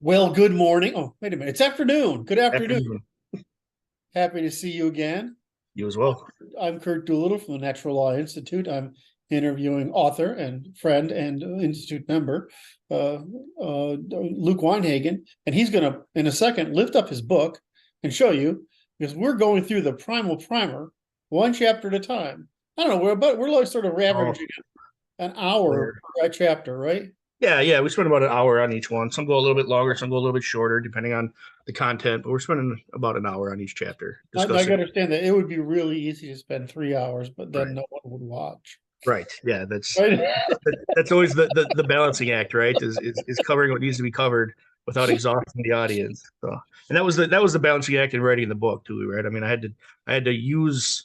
Well, good morning. Oh, wait a minute. It's afternoon. Good afternoon. Afternoon. Happy to see you again. You as well. I'm Curt Doolittle from the Natural Law Institute. I'm interviewing author and friend and institute member, Luke Weinhagen, and he's going to, in a second, lift up his book and show you, because we're going through the Primal Primer, one chapter at a time. I don't know, we're like sort of averaging an hour per chapter, right? Yeah. We spend about an hour on each one. Some go a little bit longer, some go a little bit shorter, depending on the content. But we're spending about an hour on each chapter I discussing. understand that it would be really easy to spend 3 hours, but then Right. no one would watch. Right. Yeah. That's Right? that's always the balancing act, right? Is covering what needs to be covered without exhausting the audience. So, and that was the balancing act in writing the book too, right? I mean, I had to use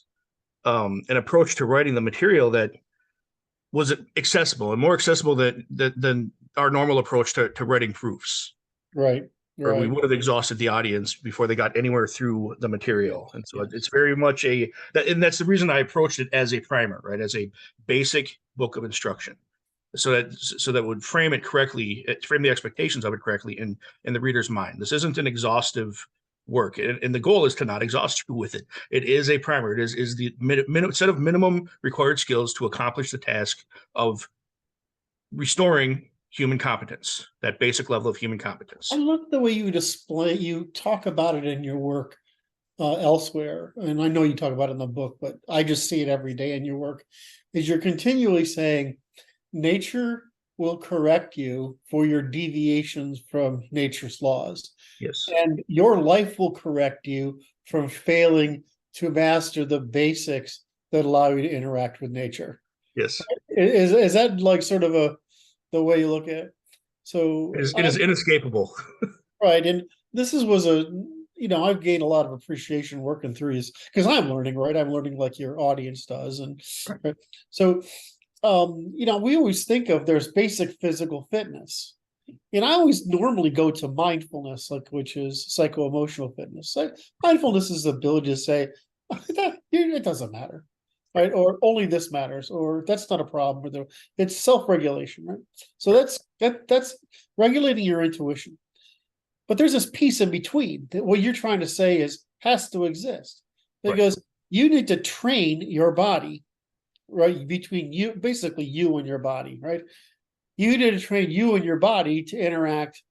an approach to writing the material that was accessible and more accessible than our normal approach to writing proofs. Right. Or we would have exhausted the audience before they got anywhere through the material. And so it's very much and that's the reason I approached it as a primer, right? As a basic book of instruction. So that would frame it correctly, frame the expectations of it correctly in the reader's mind. This isn't an exhaustive work, and the goal is to not exhaust you with it. It is a primer. It is the set of minimum required skills to accomplish the task of restoring human competence, that basic level of human competence. I love the way you talk about it in your work elsewhere. And I know you talk about it in the book, but I just see it every day in your work, is you're continually saying nature will correct you for your deviations from nature's laws. Yes. And your life will correct you from failing to master the basics that allow you to interact with nature. Yes. Is that like sort of the way you look at it? So it is inescapable. Right. And this was I've gained a lot of appreciation working through this because I'm learning, right? I'm learning like your audience does. And right? So, we always think of there's basic physical fitness. And I always normally go to mindfulness, which is psycho-emotional fitness. So mindfulness is the ability to say, it doesn't matter, right? Or only this matters, or that's not a problem. Or it's self-regulation, right? So that's regulating your intuition. But there's this piece in between that what you're trying to say is has to exist because you need to train your body, right? Between you, basically you and your body, right? You need to train you and your body to interact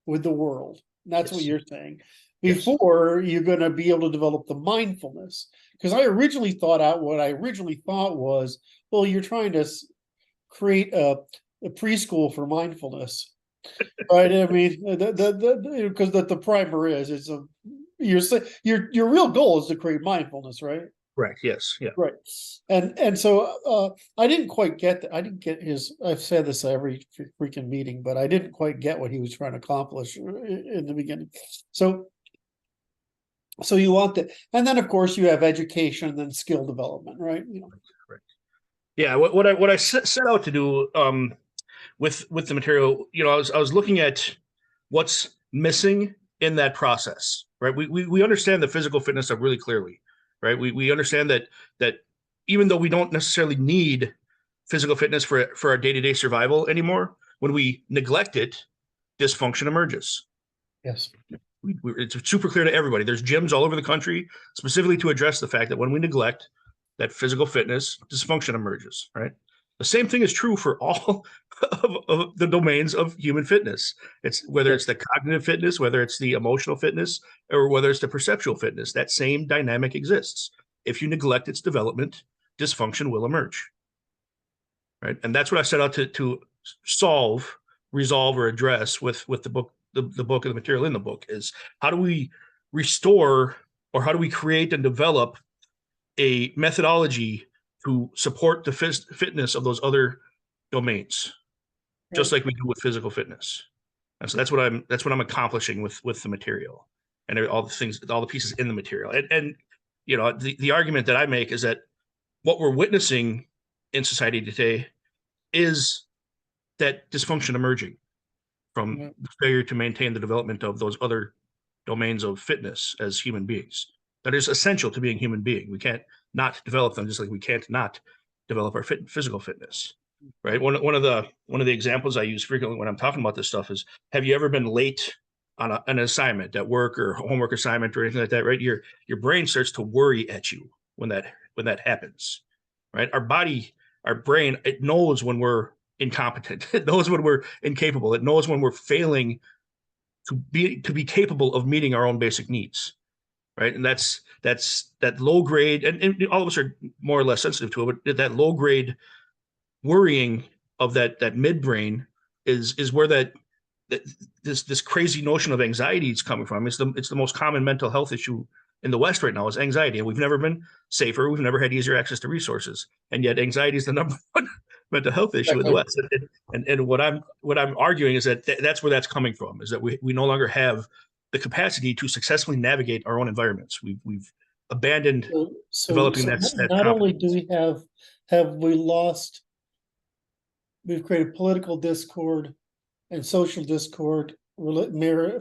with the world. That's what you're saying. Before you're going to be able to develop the mindfulness. Because I originally thought was, well, you're trying to create a preschool for mindfulness. Right. I mean, because the primer is your real goal is to create mindfulness, right? Right. Yes. Yeah. Right. And so I didn't quite get that. I didn't get I've said this every freaking meeting, but I didn't quite get what he was trying to accomplish in the beginning. So you want that, and then of course you have education and then skill development, right? Right. Yeah. What I set out to do with the material, I was looking at what's missing in that process, right? We understand the physical fitness stuff really clearly, right? We understand that even though we don't necessarily need physical fitness for our day-to-day survival anymore, when we neglect it, dysfunction emerges. Yes. It's super clear to everybody. There's gyms all over the country specifically to address the fact that when we neglect that physical fitness, dysfunction emerges, right? The same thing is true for all of the domains of human fitness. It's whether it's the cognitive fitness, whether it's the emotional fitness, or whether it's the perceptual fitness, that same dynamic exists. If you neglect its development, dysfunction will emerge. Right. And that's what I set out to solve, resolve, or address with the book, the book and the material in the book is how do we restore or how do we create and develop a methodology to support the fitness of those other domains, just like we do with physical fitness. And so that's what I'm accomplishing with the material and all the pieces in the material. And the argument that I make is that what we're witnessing in society today is that dysfunction emerging from the failure to maintain the development of those other domains of fitness as human beings. That is essential to being a human being. We can't not develop them, just like we can't not develop our physical fitness. Right. One of the examples I use frequently when I'm talking about this stuff is: have you ever been late on an assignment at work or homework assignment or anything like that, right? Your brain starts to worry at you when that happens, right? Our brain, it knows when we're incompetent. It knows when we're incapable. It knows when we're failing to be capable of meeting our own basic needs, right? And that's that low grade, and all of us are more or less sensitive to it, but that low grade worrying of that midbrain is where this crazy notion of anxiety is coming from. It's the most common mental health issue in the West right now is anxiety, and we've never been safer. We've never had easier access to resources, and yet anxiety is the number one mental health issue in the West. And what I'm arguing is that that's where that's coming from, is that we no longer have the capacity to successfully navigate our own environments. We've abandoned developing that not only competence. do we have we lost, we've created political discord and social discord,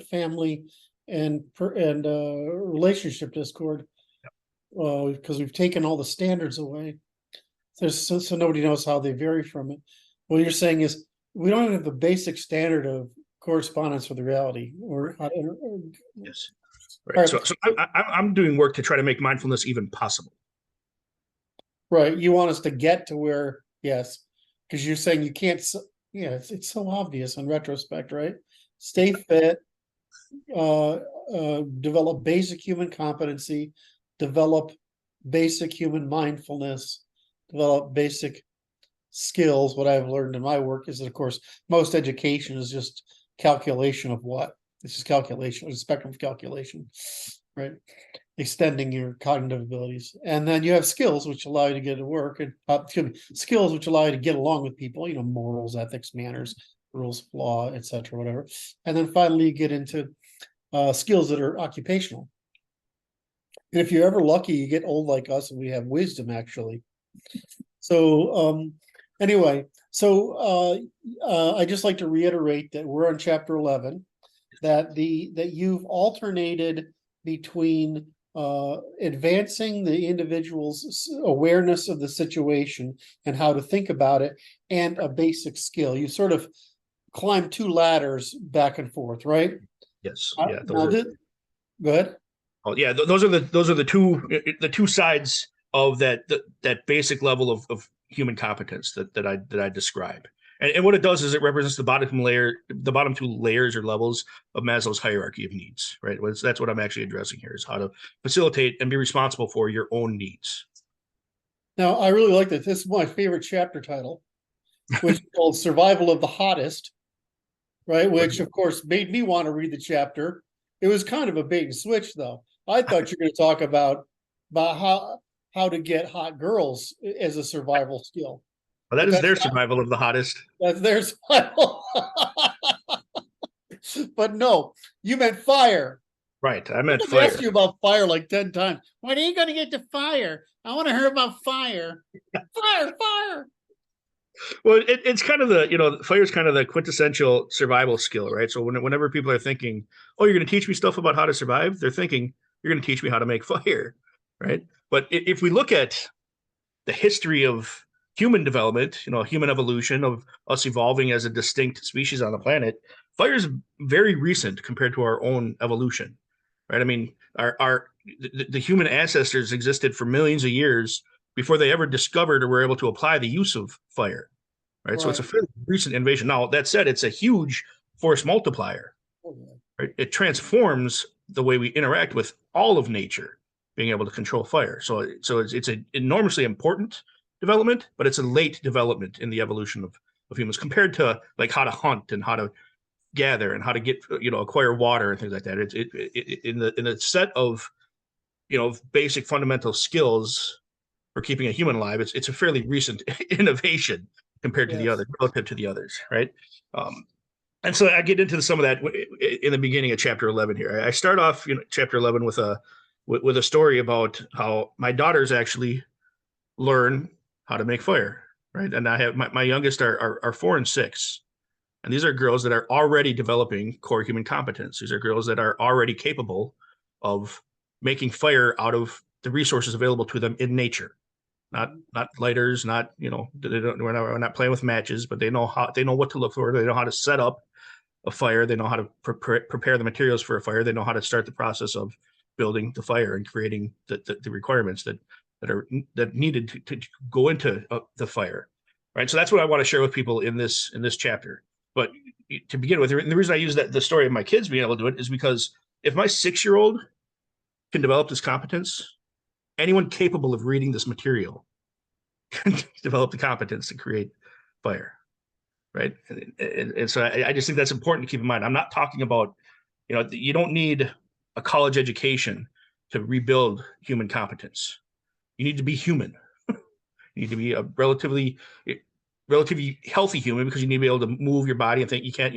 family and relationship discord, because we've taken all the standards away. So nobody knows how they vary from it. What you're saying is we don't even have the basic standard of correspondence with the reality. Yes. Right. So I'm doing work to try to make mindfulness even possible. Right. You want us to get to where, yes, because you're saying you can't. Yeah, it's so obvious in retrospect, right? Stay fit, develop basic human competency, develop basic human mindfulness, develop basic skills. What I've learned in my work is that, of course, most education is just calculation of what? It's just calculation, a spectrum of calculation, right? Extending your cognitive abilities. And then you have skills which allow you to get to work, and skills which allow you to get along with people, morals, ethics, manners, rules of law, etc., whatever. And then finally you get into skills that are occupational. And if you're ever lucky, you get old like us and we have wisdom, actually. So anyway, I just like to reiterate that we're on chapter 11, that you've alternated between advancing the individual's awareness of the situation and how to think about it, and a basic skill. You sort of climb two ladders back and forth, right? Yes. Yeah. Go ahead. Oh yeah, those are the two sides of that basic level of human competence that I describe. And what it does is it represents the bottom two layers or levels of Maslow's hierarchy of needs, right? That's what I'm actually addressing here, is how to facilitate and be responsible for your own needs. Now, I really like this. This is my favorite chapter title, which is called Survival of the Hottest, right? Which, of course, made me want to read the chapter. It was kind of a bait and switch, though. I thought you were going to talk about how to get hot girls as a survival skill. Well, that is their survival of the hottest. That's their survival. But no, you meant fire. Right, I meant fire. I asked you about fire like 10 times. When are you going to get to fire? I want to hear about fire. Fire. Well, it's kind of fire is kind of the quintessential survival skill, right? So whenever people are thinking, oh, you're going to teach me stuff about how to survive, they're thinking, you're going to teach me how to make fire, right? But if we look at the history of human development, human evolution, of us evolving as a distinct species on the planet, fire is very recent compared to our own evolution, right? I mean, the human ancestors existed for millions of years before they ever discovered or were able to apply the use of fire, right? So it's a fairly recent innovation. Now, that said, it's a huge force multiplier, right? It transforms the way we interact with all of nature, being able to control fire. So it's an enormously important development, but it's a late development in the evolution of humans compared to like how to hunt and how to gather and how to get acquire water and things like that. It's in the set of basic fundamental skills for keeping a human alive. It's a fairly recent innovation compared to relative to the others, right? And so I get into some of that in the beginning of chapter 11 here. I start off chapter 11 with a story about how my daughters actually learn how to make fire, right? And I have my youngest are 4 and 6. And these are girls that are already developing core human competence. These are girls that are already capable of making fire out of the resources available to them in nature. Not lighters, we're not playing with matches, but they know what to look for. They know how to set up a fire. They know how to prepare the materials for a fire. They know how to start the process of building the fire and creating the requirements that are needed to go into the fire, right? So that's what I want to share with people in this chapter. But to begin with, the reason I use the story of my kids being able to do it is because if my 6-year-old can develop this competence, anyone capable of reading this material can develop the competence to create fire, right? And so I just think that's important to keep in mind. I'm not talking about, you don't need a college education to rebuild human competence. You need to be human. You need to be a relatively healthy human, because you need to be able to move your body and think. You can't,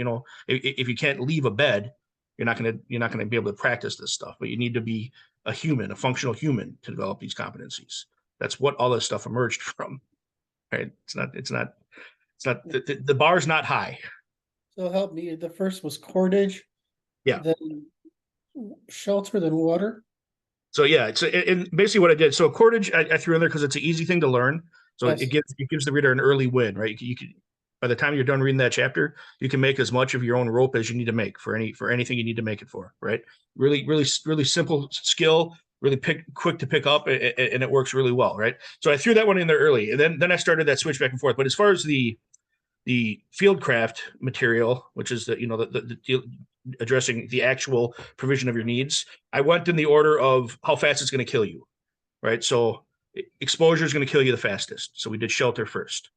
if you can't leave a bed, you're not gonna be able to practice this stuff. But you need to be a human, a functional human, to develop these competencies. That's what all this stuff emerged from, right? It's not the bar's not high. So help me. The first was cordage. Yeah. Then shelter, then water. So yeah, and basically what I did. So cordage, I threw in there because it's an easy thing to learn. So Yes. it gives the reader an early win, right? You can by the time you're done reading that chapter, you can make as much of your own rope as you need to make for anything you need to make it for, right? Really simple skill, really quick to pick up, and it works really well, right? So I threw that one in there early, and then I started that switch back and forth. But as far as the fieldcraft material, which is the addressing the actual provision of your needs, I went in the order of how fast it's going to kill you, right? So exposure is going to kill you the fastest. So we did shelter first.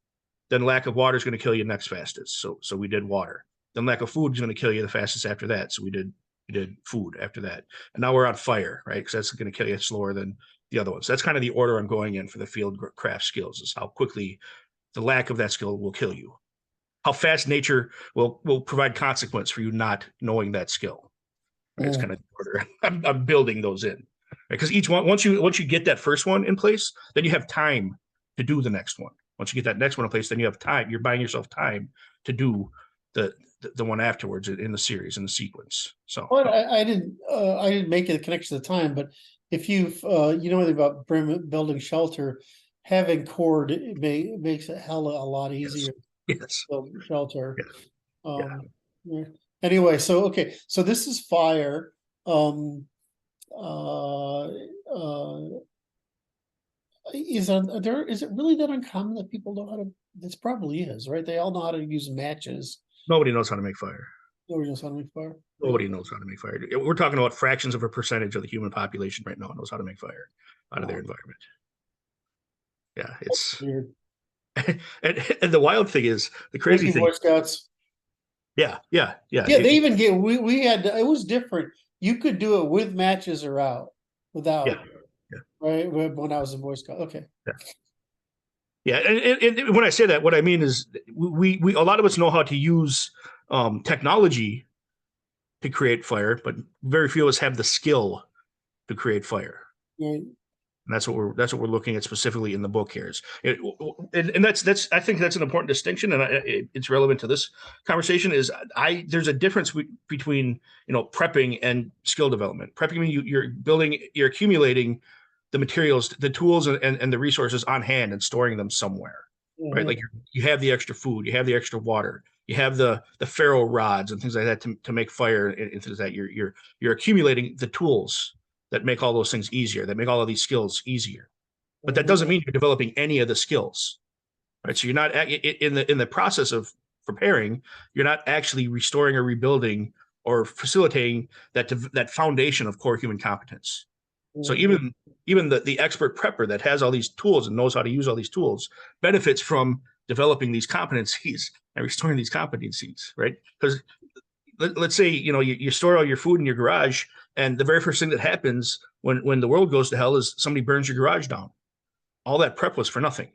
Then lack of water is going to kill you next fastest. So we did water. Then lack of food is going to kill you the fastest after that. So we did food after that. And now we're on fire, right? Because that's going to kill you slower than the other ones. So that's kind of the order I'm going in for the field craft skills, is how quickly the lack of that skill will kill you. How fast nature will provide consequence for you not knowing that skill. Right? It's kind of the order I'm building those in. Because each one, once you get that first one in place, then you have time to do the next one. Once you get that next one in place, then you have time. You're buying yourself time to do the one afterwards in the series, in the sequence. So Well, I didn't make a connection at the time, but if you've you know anything about building shelter, having cord, makes it a lot easier. yes, To build shelter. yeah. Yeah. Anyway, so okay, so this is fire. Uh, is it really that uncommon that people know how to? This probably is, right? They all know how to use matches. Nobody knows how to make fire. Nobody knows how to make fire. Nobody knows how to make fire. We're talking about fractions of a percentage of the human population right now knows how to make fire out of their environment. Yeah, it's Weird. and the wild thing is, the crazy Thank you, thing. Boy Scouts. Yeah. Yeah, they even get we had it was different. You could do it with matches or out, without. Yeah. Right, when I was in Boy Scout. Okay. Yeah, and when I say that, what I mean is we a lot of us know how to use technology to create fire, but very few of us have the skill to create fire. Right. And that's what we're looking at specifically in the book here. And that's I think that's an important distinction, and it's relevant to this conversation. There's a difference between prepping and skill development. Prepping means you're accumulating the materials, the tools, and the resources on hand and storing them somewhere, right? Like you have the extra food, you have the extra water, you have the ferro rods and things like that to make fire and things like that. You're accumulating the tools that make all those things easier, that make all of these skills easier. But that doesn't mean you're developing any of the skills, right? So you're not in the process of preparing, you're not actually restoring or rebuilding or facilitating that foundation of core human competence. So even the expert prepper that has all these tools and knows how to use all these tools benefits from developing these competencies and restoring these competencies, right? Because let's say you store all your food in your garage, and the very first thing that happens when the world goes to hell is somebody burns your garage down. All that prep was for nothing.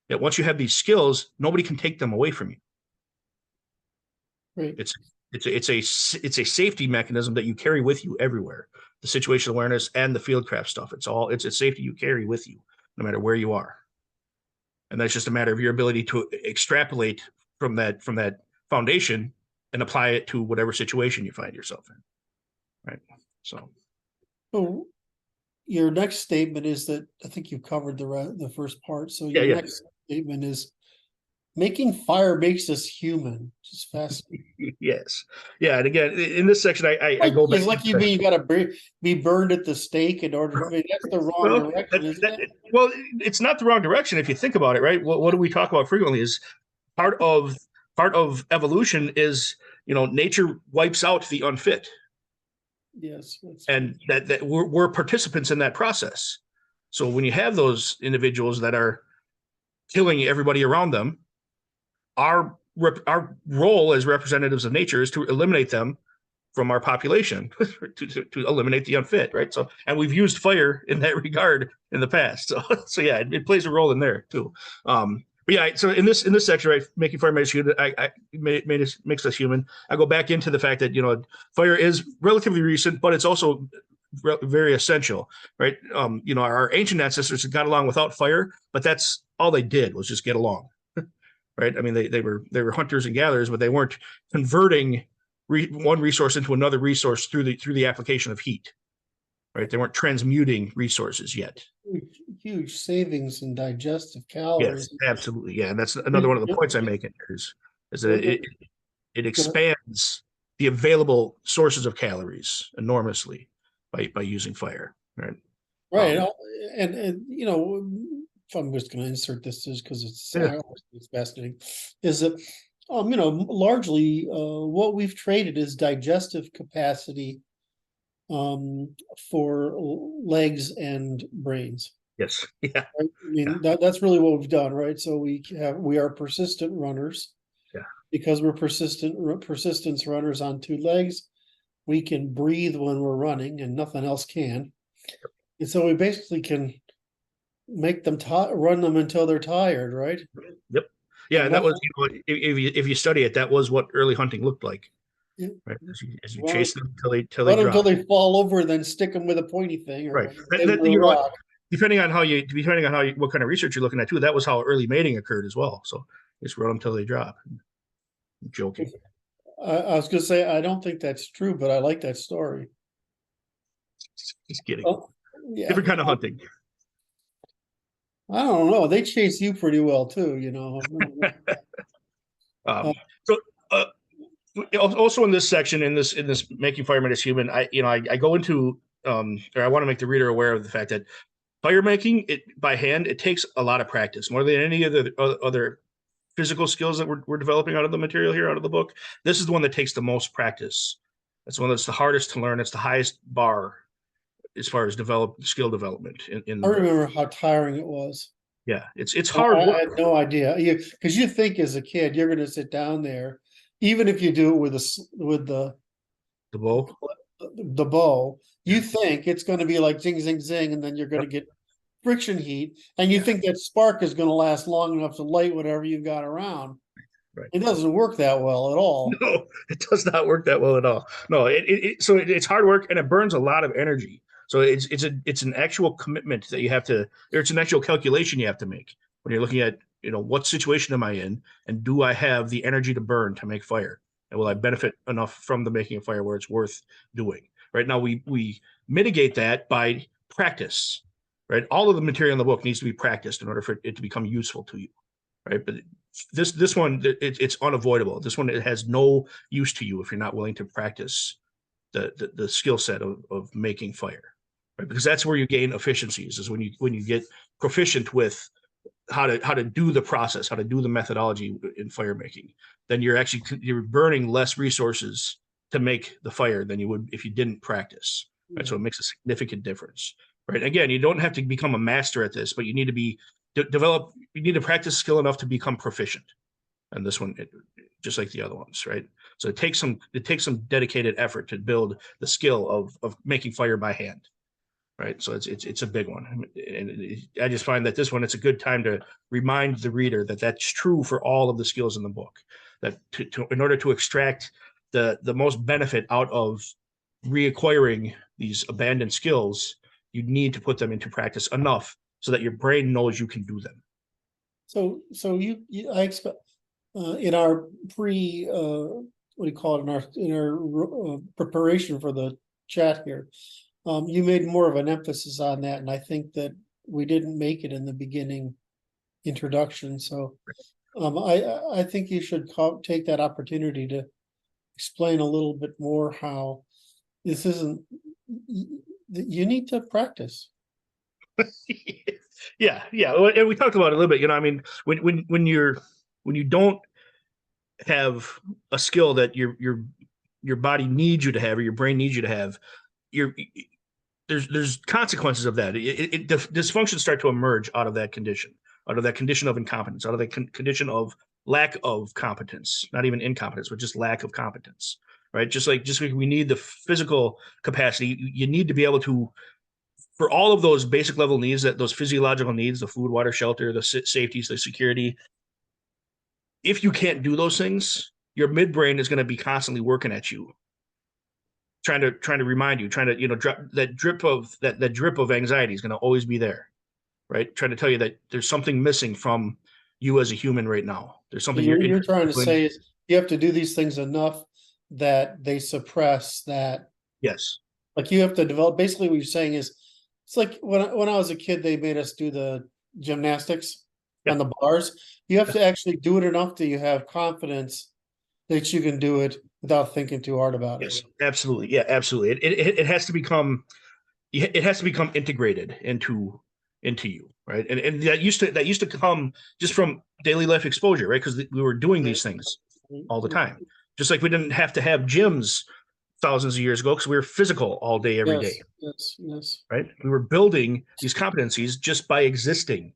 Yet once you have these skills, nobody can take them away from you. Right. It's a safety mechanism that you carry with you everywhere. The situational awareness and the fieldcraft stuff. It's a safety you carry with you, no matter where you are. And that's just a matter of your ability to extrapolate from that foundation and apply it to whatever situation you find yourself in. Right. So your next statement is that I think you covered the first part. So your next statement is Making fire makes us human. Just fascinating. Yes. Yeah. And again, in this section, I Like, go back. it's like you mean you got to be burned at the stake in order. I mean, that's the wrong Well, direction, isn't it? well, it's not the wrong direction if you think about it, right? What do we talk about frequently is part of evolution is, nature wipes out the unfit, Yes, that's true. and that we're participants in that process. So when you have those individuals that are killing everybody around them, our role as representatives of nature is to eliminate them from our population, to eliminate the unfit, right? So, and we've used fire in that regard in the past. So yeah, it plays a role in there too. But yeah, so in this section, right, making fire makes makes us human. I go back into the fact that fire is relatively recent, but it's also very essential, right? Our ancient ancestors got along without fire, but that's all they did was just get along, right? I mean, they were hunters and gatherers, but they weren't converting one resource into another resource through the application of heat, right? They weren't transmuting resources yet. Huge savings in digestive Yes, calories. absolutely. Yeah, and that's another one of the points I make in there is that it expands the available sources of calories enormously by using fire, right? Right. And if I'm just going to insert this just because Yeah. it's fascinating, is that largely what we've traded is digestive capacity for legs and brains. Yes. Yeah. Right? I mean that's really what we've done, right? So we are persistent runners. Yeah. Because we're persistence runners on two legs. We can breathe when we're running, and nothing else can. And so we basically can make them run them until they're tired, right? Yep. Yeah, and that Nothing, was if you study it, that was what early hunting looked like, yeah. right? As you Run, chase them till they run drop. until they fall over, then stick them with a pointy thing or Right. hit them with a rock. Depending on what kind of research you're looking at too, that was how early mating occurred as well. So just run them till they drop. I'm joking. I was going to say I don't think that's true, but I like that story. Just kidding. Oh, yeah. Different kind of hunting. I don't know. They chase you pretty well too, Um, so also in this section, in this making firemen as human, I go into or I want to make the reader aware of the fact that fire making it by hand, it takes a lot of practice, more than any of the other physical skills that we're developing out of the material here, out of the book. This is the one that takes the most practice. It's the one that's the hardest to learn. It's the highest bar as far as skill development in I the book. remember how tiring it was. Yeah, it's hard I work. had no idea. Because you think as a kid you're going to sit down there, even if you do it with The bow. the bow, you think it's going to be like zing zing zing, and then you're going to get friction heat, and you think that spark is going to last long enough to light whatever you've got around. Right. It doesn't work that well at all. No, it does not work that well at all. No, so it's hard work and it burns a lot of energy. So it's an actual commitment that you have to, or it's an actual calculation you have to make when you're looking at, what situation am I in, and do I have the energy to burn to make fire? And will I benefit enough from the making of fire where it's worth doing? Right now, we mitigate that by practice. Right, all of the material in the book needs to be practiced in order for it to become useful to you. Right, but this one, it's unavoidable. This one, it has no use to you if you're not willing to practice the skill set of making fire, right? Because that's where you gain efficiencies, is when you get proficient with how to do the process, how to do the methodology in fire making. Then you're burning less resources to make the fire than you would if you didn't practice. Right, so it makes a significant difference. Right, again, you don't have to become a master at this, but you need to be develop. You need to practice skill enough to become proficient. And this one, just like the other ones, right? So it takes some dedicated effort to build the skill of making fire by hand, right? So it's a big one, and I just find that this one, it's a good time to remind the reader that that's true for all of the skills in the book. That in order to extract the most benefit out of reacquiring these abandoned skills, you need to put them into practice enough so that your brain knows you can do them. So I expect in our what do you call it, in our preparation for the chat here, you made more of an emphasis on that, and I think that we didn't make it in the beginning introduction. So I think you should take that opportunity to explain a little bit more how this isn't, you need to practice. Yeah, yeah. And we talked about it a little bit. I mean, when you don't have a skill that your body needs you to have, or your brain needs you to have, you're there's consequences of that. Dysfunctions start to emerge out of that condition, of incompetence, out of that condition of lack of competence, not even incompetence, but just lack of competence, right? Just like we need the physical capacity, you need to be able to, for all of those basic level needs, that those physiological needs, the food, water, shelter, the safeties, the security. If you can't do those things, your midbrain is going to be constantly working at you, trying to remind you, trying to drop that drip of anxiety is going to always be there, right? Trying to tell you that there's something missing from you as a human right now. There's So something you're trying to say is you have to do these things enough that they suppress that. Yes. Like you have to develop. Basically, what you're saying is, it's like when I was a kid, they made us do the gymnastics on the bars. You have to actually do it enough that you have confidence that you can do it without thinking too hard about it. Yes, absolutely. Yeah, absolutely. It has to become integrated into you, right? And that used to come just from daily life exposure, right? Because we were doing these things all the time. Just like we didn't have to have gyms thousands of years ago because we were physical all day, every day. Yes. Right? We were building these competencies just by existing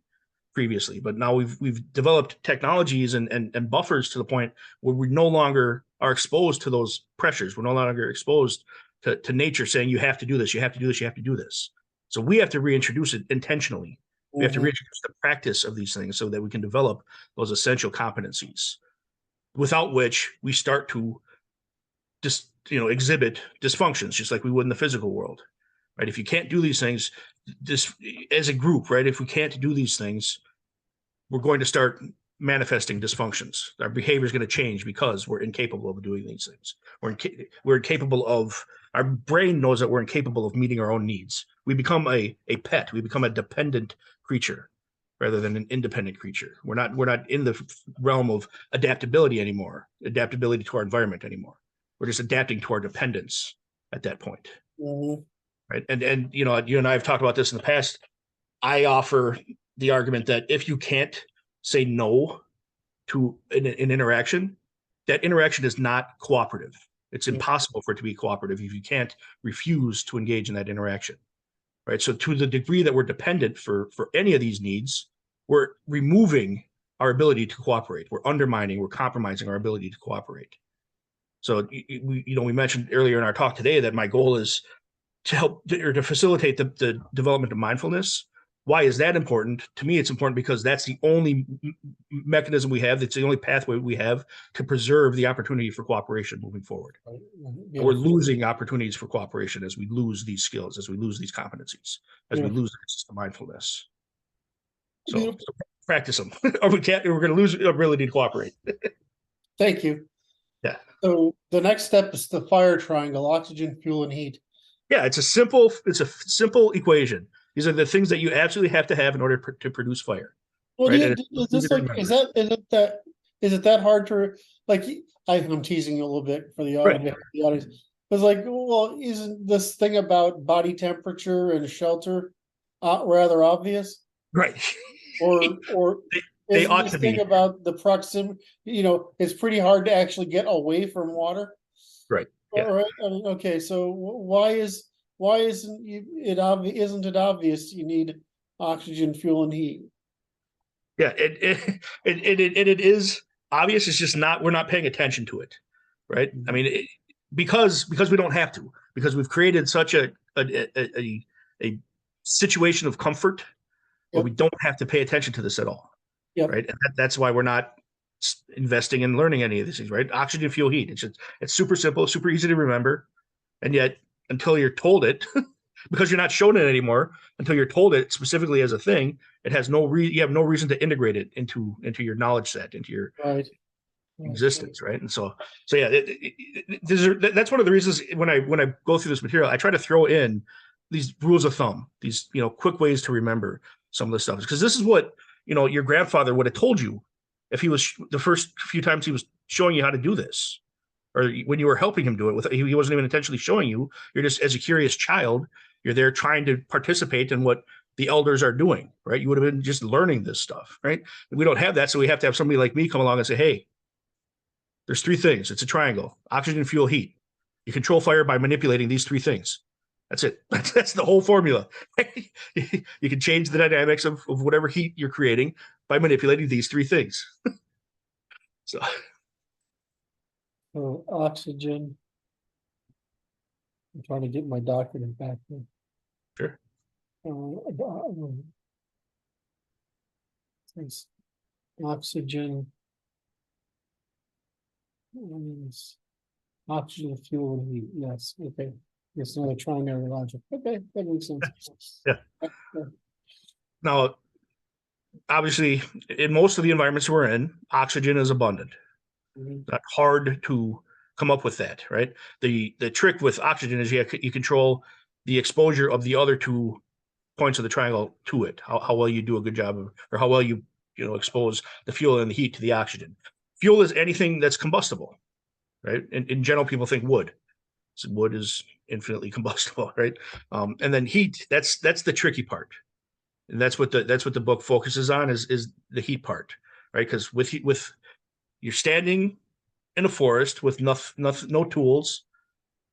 previously, but now we've developed technologies and buffers to the point where we no longer are exposed to those pressures. We're no longer exposed to nature saying you have to do this, you have to do this, you have to do this. So we have to reintroduce it intentionally. We have to reintroduce the practice of these things so that we can develop those essential competencies, without which we start to just exhibit dysfunctions, just like we would in the physical world, right? If you can't do these things, this as a group, right? If we can't do these things, we're going to start manifesting dysfunctions. Our behavior is going to change because we're incapable of doing these things. We're incapable of. Our brain knows that we're incapable of meeting our own needs. We become a pet. We become a dependent creature rather than an independent creature. We're not in the realm of adaptability anymore. Adaptability to our environment anymore. We're just adapting to our dependence at that point. Right. And you and I have talked about this in the past. I offer the argument that if you can't say no to an interaction, that interaction is not cooperative. It's impossible for it to be cooperative if you can't refuse to engage in that interaction. Right. So to the degree that we're dependent for any of these needs, we're removing our ability to cooperate. We're undermining, we're compromising our ability to cooperate. So we mentioned earlier in our talk today that my goal is to help or to facilitate the development of mindfulness. Why is that important? To me, it's important because that's the only mechanism we have. That's the only pathway we have to preserve the opportunity for cooperation moving forward. We're losing opportunities for cooperation as we lose these skills, as we lose these competencies, as we lose the mindfulness. So practice them, or we're going to lose the ability to cooperate. Thank you. Yeah. So the next step is the fire triangle: oxygen, fuel, and heat. Yeah, it's a simple equation. These are the things that you absolutely have to have in order to produce fire. Well, right? is it that hard to like? I'm teasing you a little bit for the audience. Right. It's like, well, isn't this thing about body temperature and shelter rather obvious? Right. Or they isn't ought this to thing be about the proximity? It's pretty hard to actually get away from water. Right. Yeah. All right. I mean, okay. So why isn't it obvious? Isn't it obvious you need oxygen, fuel, and heat? Yeah. It is obvious. It's just we're not paying attention to it. Right. I mean, because we don't have to, because we've created such a situation of comfort where we don't have to pay attention to this at all. Right. And that's why we're not investing in learning any of these things, right? Oxygen, fuel, heat. It's super simple, super easy to remember. And yet until you're told it, because you're not shown it anymore, until you're told it specifically as a thing, it has you have no reason to integrate it into your knowledge set, into your existence. Right. And so yeah, that's one of the reasons when I go through this material, I try to throw in these rules of thumb, these, quick ways to remember some of this stuff, because this is what, your grandfather would have told you if he was the first few times he was showing you how to do this, or when you were helping him do it, he wasn't even intentionally showing you. You're just, as a curious child, you're there trying to participate in what the elders are doing, right? You would have been just learning this stuff, right? We don't have that, so we have to have somebody like me come along and say, hey, there's three things. It's a triangle: oxygen, fuel, heat. You control fire by manipulating these three things. That's it. That's the whole formula. You can change the dynamics of whatever heat you're creating by manipulating these three things. So oxygen. I'm trying to get my document back there. sure. Thanks. Oxygen. Oxygen, fuel, and heat. Yes. Okay. It's another trinary logic. Okay, that makes sense. Yeah. Now, obviously, in most of the environments we're in, oxygen is abundant. Not hard to come up with that, right? The trick with oxygen is you control the exposure of the other 2 points of the triangle to it. How well you do a good job of, or how well you expose the fuel and the heat to the oxygen. Fuel is anything that's combustible, right? In general, people think wood. So wood is infinitely combustible, right? And then heat, that's the tricky part. And that's what the book focuses on is the heat part, right? Because with you're standing in a forest with no tools.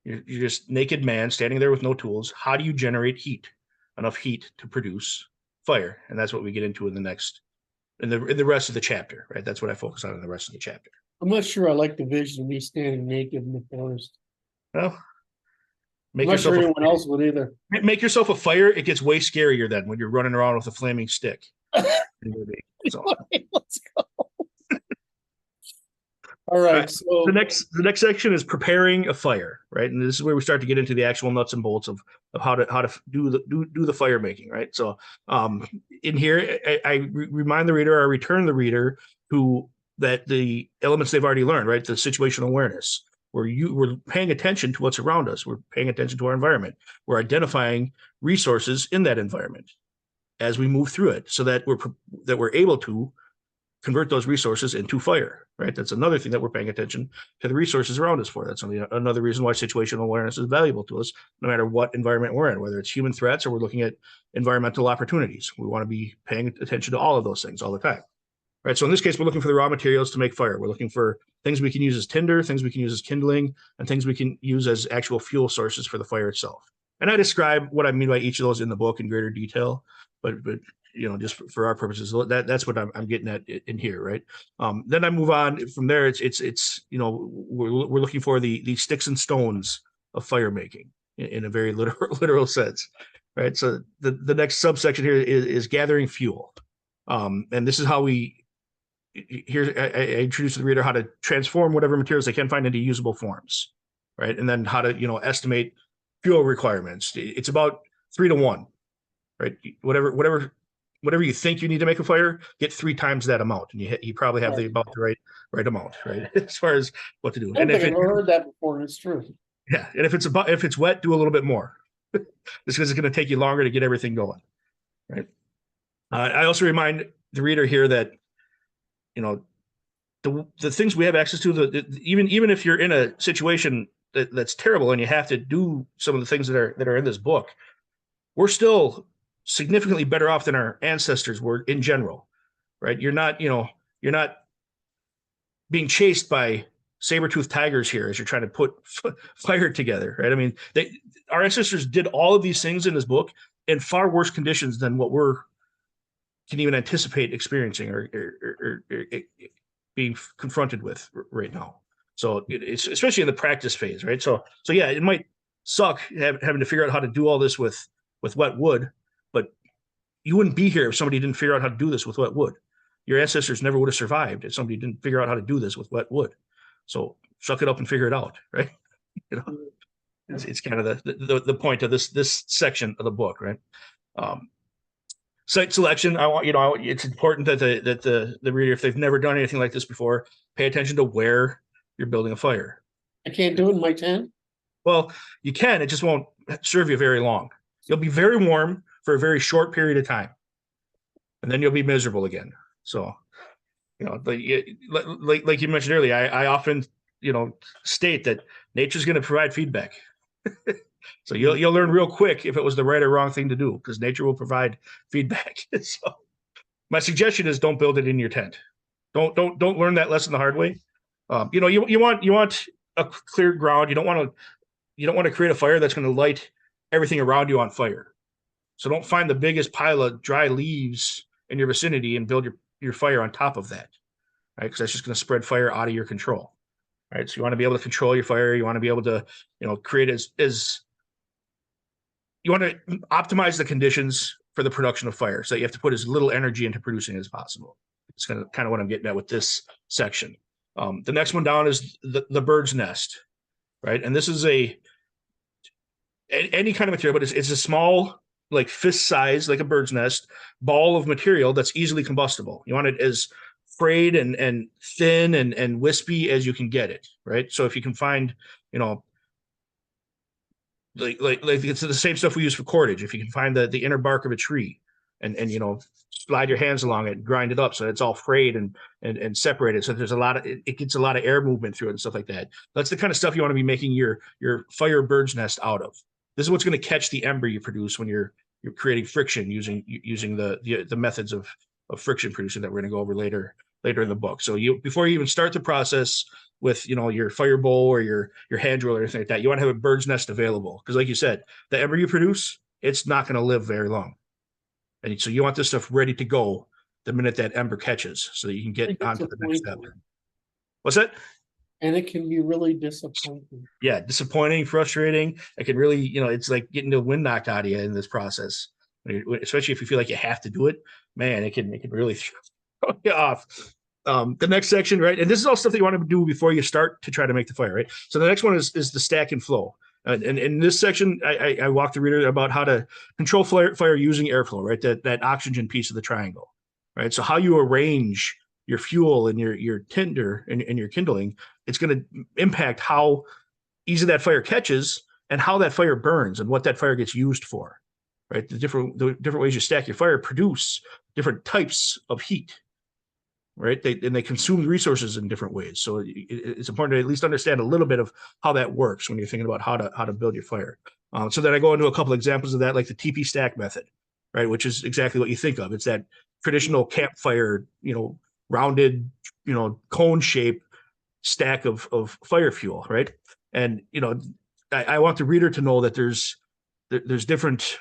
You're just naked man standing there with no tools. How do you generate heat? Enough heat to produce fire, and that's what we get into in the rest of the chapter, right? That's what I focus on in the rest of the chapter. I'm not sure I like the vision of me standing naked in the forest. Well, I'm not sure anyone else would either. Make yourself a fire. It gets way scarier then when you're running around with a flaming stick. So. Let's go. All right. So the next section is preparing a fire, right? And this is where we start to get into the actual nuts and bolts of how to do the fire making, right? So in here, I remind the reader, I return the reader that the elements they've already learned, right? The situational awareness, where we're paying attention to what's around us. We're paying attention to our environment. We're identifying resources in that environment as we move through it, so that we're able to convert those resources into fire, right? That's another thing that we're paying attention to the resources around us for. That's another reason why situational awareness is valuable to us, no matter what environment we're in, whether it's human threats or we're looking at environmental opportunities. We want to be paying attention to all of those things all the time, right? So in this case, we're looking for the raw materials to make fire. We're looking for things we can use as tinder, things we can use as kindling, and things we can use as actual fuel sources for the fire itself. And I describe what I mean by each of those in the book in greater detail, but just for our purposes, that's what I'm getting at in here, right? Then I move on from there. It's we're looking for the sticks and stones of fire making in a very literal sense, right? So the next subsection here is gathering fuel, and this is how I introduce the reader how to transform whatever materials they can find into usable forms, right? And then how to estimate fuel requirements. It's about 3 to 1, right? Whatever you think you need to make a fire, get 3 times that amount, and you probably have about the right amount, right? As far as what to do. I think I've heard that before, and it's true. Yeah, and if it's wet, do a little bit more, just because it's going to take you longer to get everything going, right? I also remind the reader here that the things we have access to, even if you're in a situation that's terrible and you have to do some of the things that are in this book, we're still significantly better off than our ancestors were in general, right? You're not being chased by saber-toothed tigers here as you're trying to put fire together, right? I mean, our ancestors did all of these things in this book in far worse conditions than what we're can even anticipate experiencing or being confronted with right now. So it's especially in the practice phase, right? So yeah, it might suck having to figure out how to do all this with wet wood, but you wouldn't be here if somebody didn't figure out how to do this with wet wood. Your ancestors never would have survived if somebody didn't figure out how to do this with wet wood. So suck it up and figure it out, right? It's kind of the point of this section of the book, right? Site selection. It's important that the reader, if they've never done anything like this before, pay attention to where you're building a fire. I can't do it in my tent? Well, you can. It just won't serve you very long. You'll be very warm for a very short period of time, and then you'll be miserable again. So, You know, like you mentioned earlier, I often, you know, state that nature's going to provide feedback. So you'll learn real quick if it was the right or wrong thing to do, because nature will provide feedback. So my suggestion is don't build it in your tent. Don't learn that lesson the hard way. You know, you want a clear ground. You don't want to create a fire that's going to light everything around you on fire. So don't find the biggest pile of dry leaves in your vicinity and build your fire on top of that, right? Because that's just going to spread fire out of your control, right? So you want to be able to control your fire. You want to be able to, you know, create as you want to optimize the conditions for the production of fire. So you have to put as little energy into producing as possible. It's kind of what I'm getting at with this section. The next one down is the bird's nest, right? And this is any kind of material, but it's a small, like fist size, like a bird's nest ball of material that's easily combustible. You want it as frayed and thin and wispy as you can get it, right? So if you can find, you know, like it's the same stuff we use for cordage. If you can find the inner bark of a tree and you know, slide your hands along it and grind it up so it's all frayed and separated, so there's it gets a lot of air movement through it and stuff like that. That's the kind of stuff you want to be making your fire bird's nest out of. This is what's going to catch the ember you produce when you're creating friction using the methods of friction producing that we're going to go over later in the book. So before you even start the process with, you know, your fire bowl or your hand drill or anything like that, you want to have a bird's nest available, because like you said, the ember you produce, it's not going to live very long, and so you want this stuff ready to go the minute that ember catches, so that you can get on to the next step. What's that? And it can be really disappointing. Yeah, disappointing, frustrating. It can really, you know, it's like getting the wind knocked out of you in this process, especially if you feel like you have to do it. Man, it can really throw you off. The next section, right? And this is all stuff that you want to do before you start to try to make the fire, right? So the next one is the stack and flow. And in this section, I walk the reader about how to control fire using airflow, right? That oxygen piece of the triangle, right? So how you arrange your fuel and your tinder and your kindling, it's going to impact how easy that fire catches and how that fire burns and what that fire gets used for, right? The different ways you stack your fire produce different types of heat, right? They consume resources in different ways. So it's important to at least understand a little bit of how that works when you're thinking about how to build your fire. So then I go into a couple examples of that, like the TP stack method, right? Which is exactly what you think of. It's that traditional campfire, you know, rounded, you know, cone shape stack of fire fuel, right? And, you know, I want the reader to know that there's different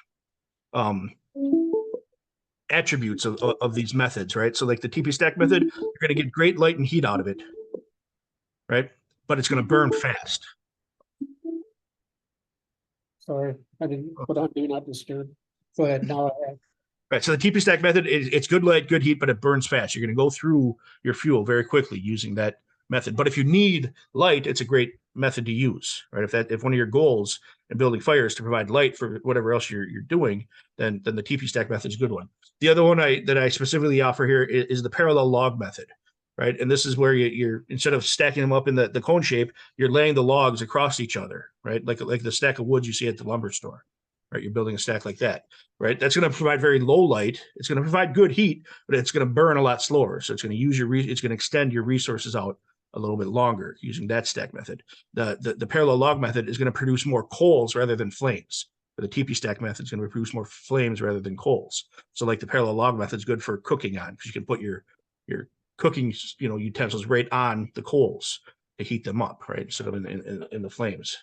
attributes of these methods, right? So like the TP stack method, you're going to get great light and heat out of it, right? But it's going to burn fast. Sorry, I didn't put on do not disturb. Go ahead. Now I have. Right. So the TP stack method, it's good light, good heat, but it burns fast. You're going to go through your fuel very quickly using that method. But if you need light, it's a great method to use, right? If one of your goals in building fire is to provide light for whatever else you're doing, then the TP stack method is a good one. The other one that I specifically offer here is the parallel log method, right? And this is where you're instead of stacking them up in the cone shape, you're laying the logs across each other, right? Like the stack of wood you see at the lumber store, right? You're building a stack like that, right? That's going to provide very low light. It's going to provide good heat, but it's going to burn a lot slower. So it's going to it's going to extend your resources out a little bit longer using that stack method. The parallel log method is going to produce more coals rather than flames. But the TP stack method is going to produce more flames rather than coals. So like the parallel log method is good for cooking on, because you can put your cooking, you know, utensils right on the coals to heat them up, right, instead of in the flames.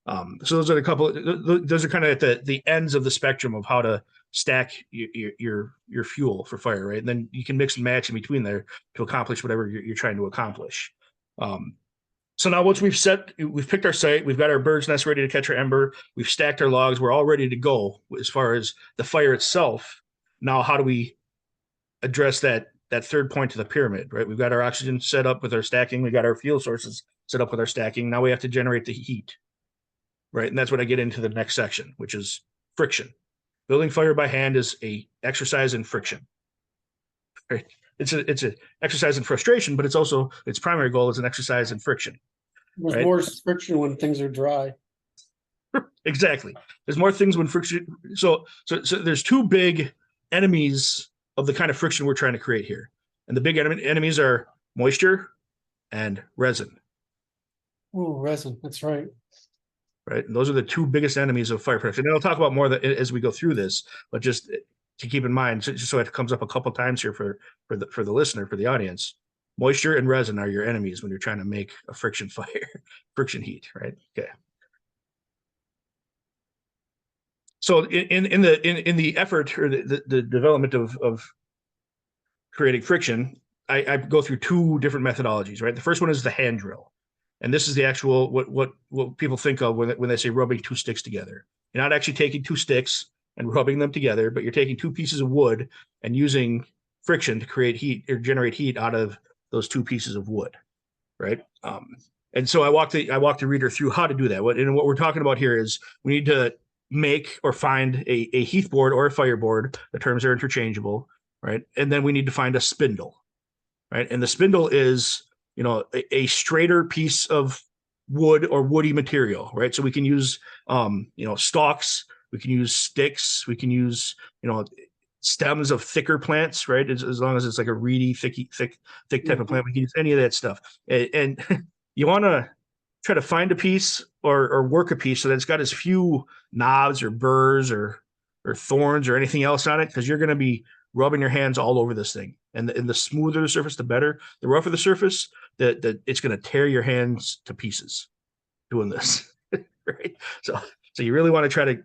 So those are a couple. Those are kind of at the ends of the spectrum of how to stack your fuel for fire, right? And then you can mix and match in between there to accomplish whatever you're trying to accomplish. So now once we've picked our site, we've got our bird's nest ready to catch our ember, we've stacked our logs, we're all ready to go as far as the fire itself. Now, how do we address that third point to the pyramid, right? We've got our oxygen set up with our stacking, we've got our fuel sources set up with our stacking. Now we have to generate the heat, right? And that's what I get into the next section, which is friction. Building fire by hand is a exercise in friction, right? It's a exercise in frustration, but it's also its primary goal is an exercise in friction. There's right? more friction when things are dry. Exactly. There's more things when friction. So there's two big enemies of the kind of friction we're trying to create here. And the big enemies are moisture and resin. Ooh, resin. That's right. Right. And those are the two biggest enemies of fire protection. And I'll talk about more as we go through this, but just to keep in mind, just so it comes up a couple times here for the listener, for the audience, moisture and resin are your enemies when you're trying to make a friction fire, friction heat, right? Okay. So in the effort or the development of creating friction, I go through two different methodologies, right? The first one is the hand drill. And this is the actual what people think of when they say rubbing two sticks together. You're not actually taking two sticks and rubbing them together, but you're taking two pieces of wood and using friction to create heat or generate heat out of those two pieces of wood, right? And so I walk the reader through how to do that. And what we're talking about here is we need to make or find a heath board or a fire board. The terms are interchangeable, right? And then we need to find a spindle, right? And the spindle is a straighter piece of wood or woody material, right? So we can use stalks, we can use sticks, we can use stems of thicker plants, right? As long as it's like a reedy, thick type of plant, we can use any of that stuff. And you want to try to find a piece or work a piece so that it's got as few knobs or burrs or thorns or anything else on it, because you're going to be rubbing your hands all over this thing. And the smoother the surface, the better. The rougher the surface, it's going to tear your hands to pieces doing this, right? So you really want to try to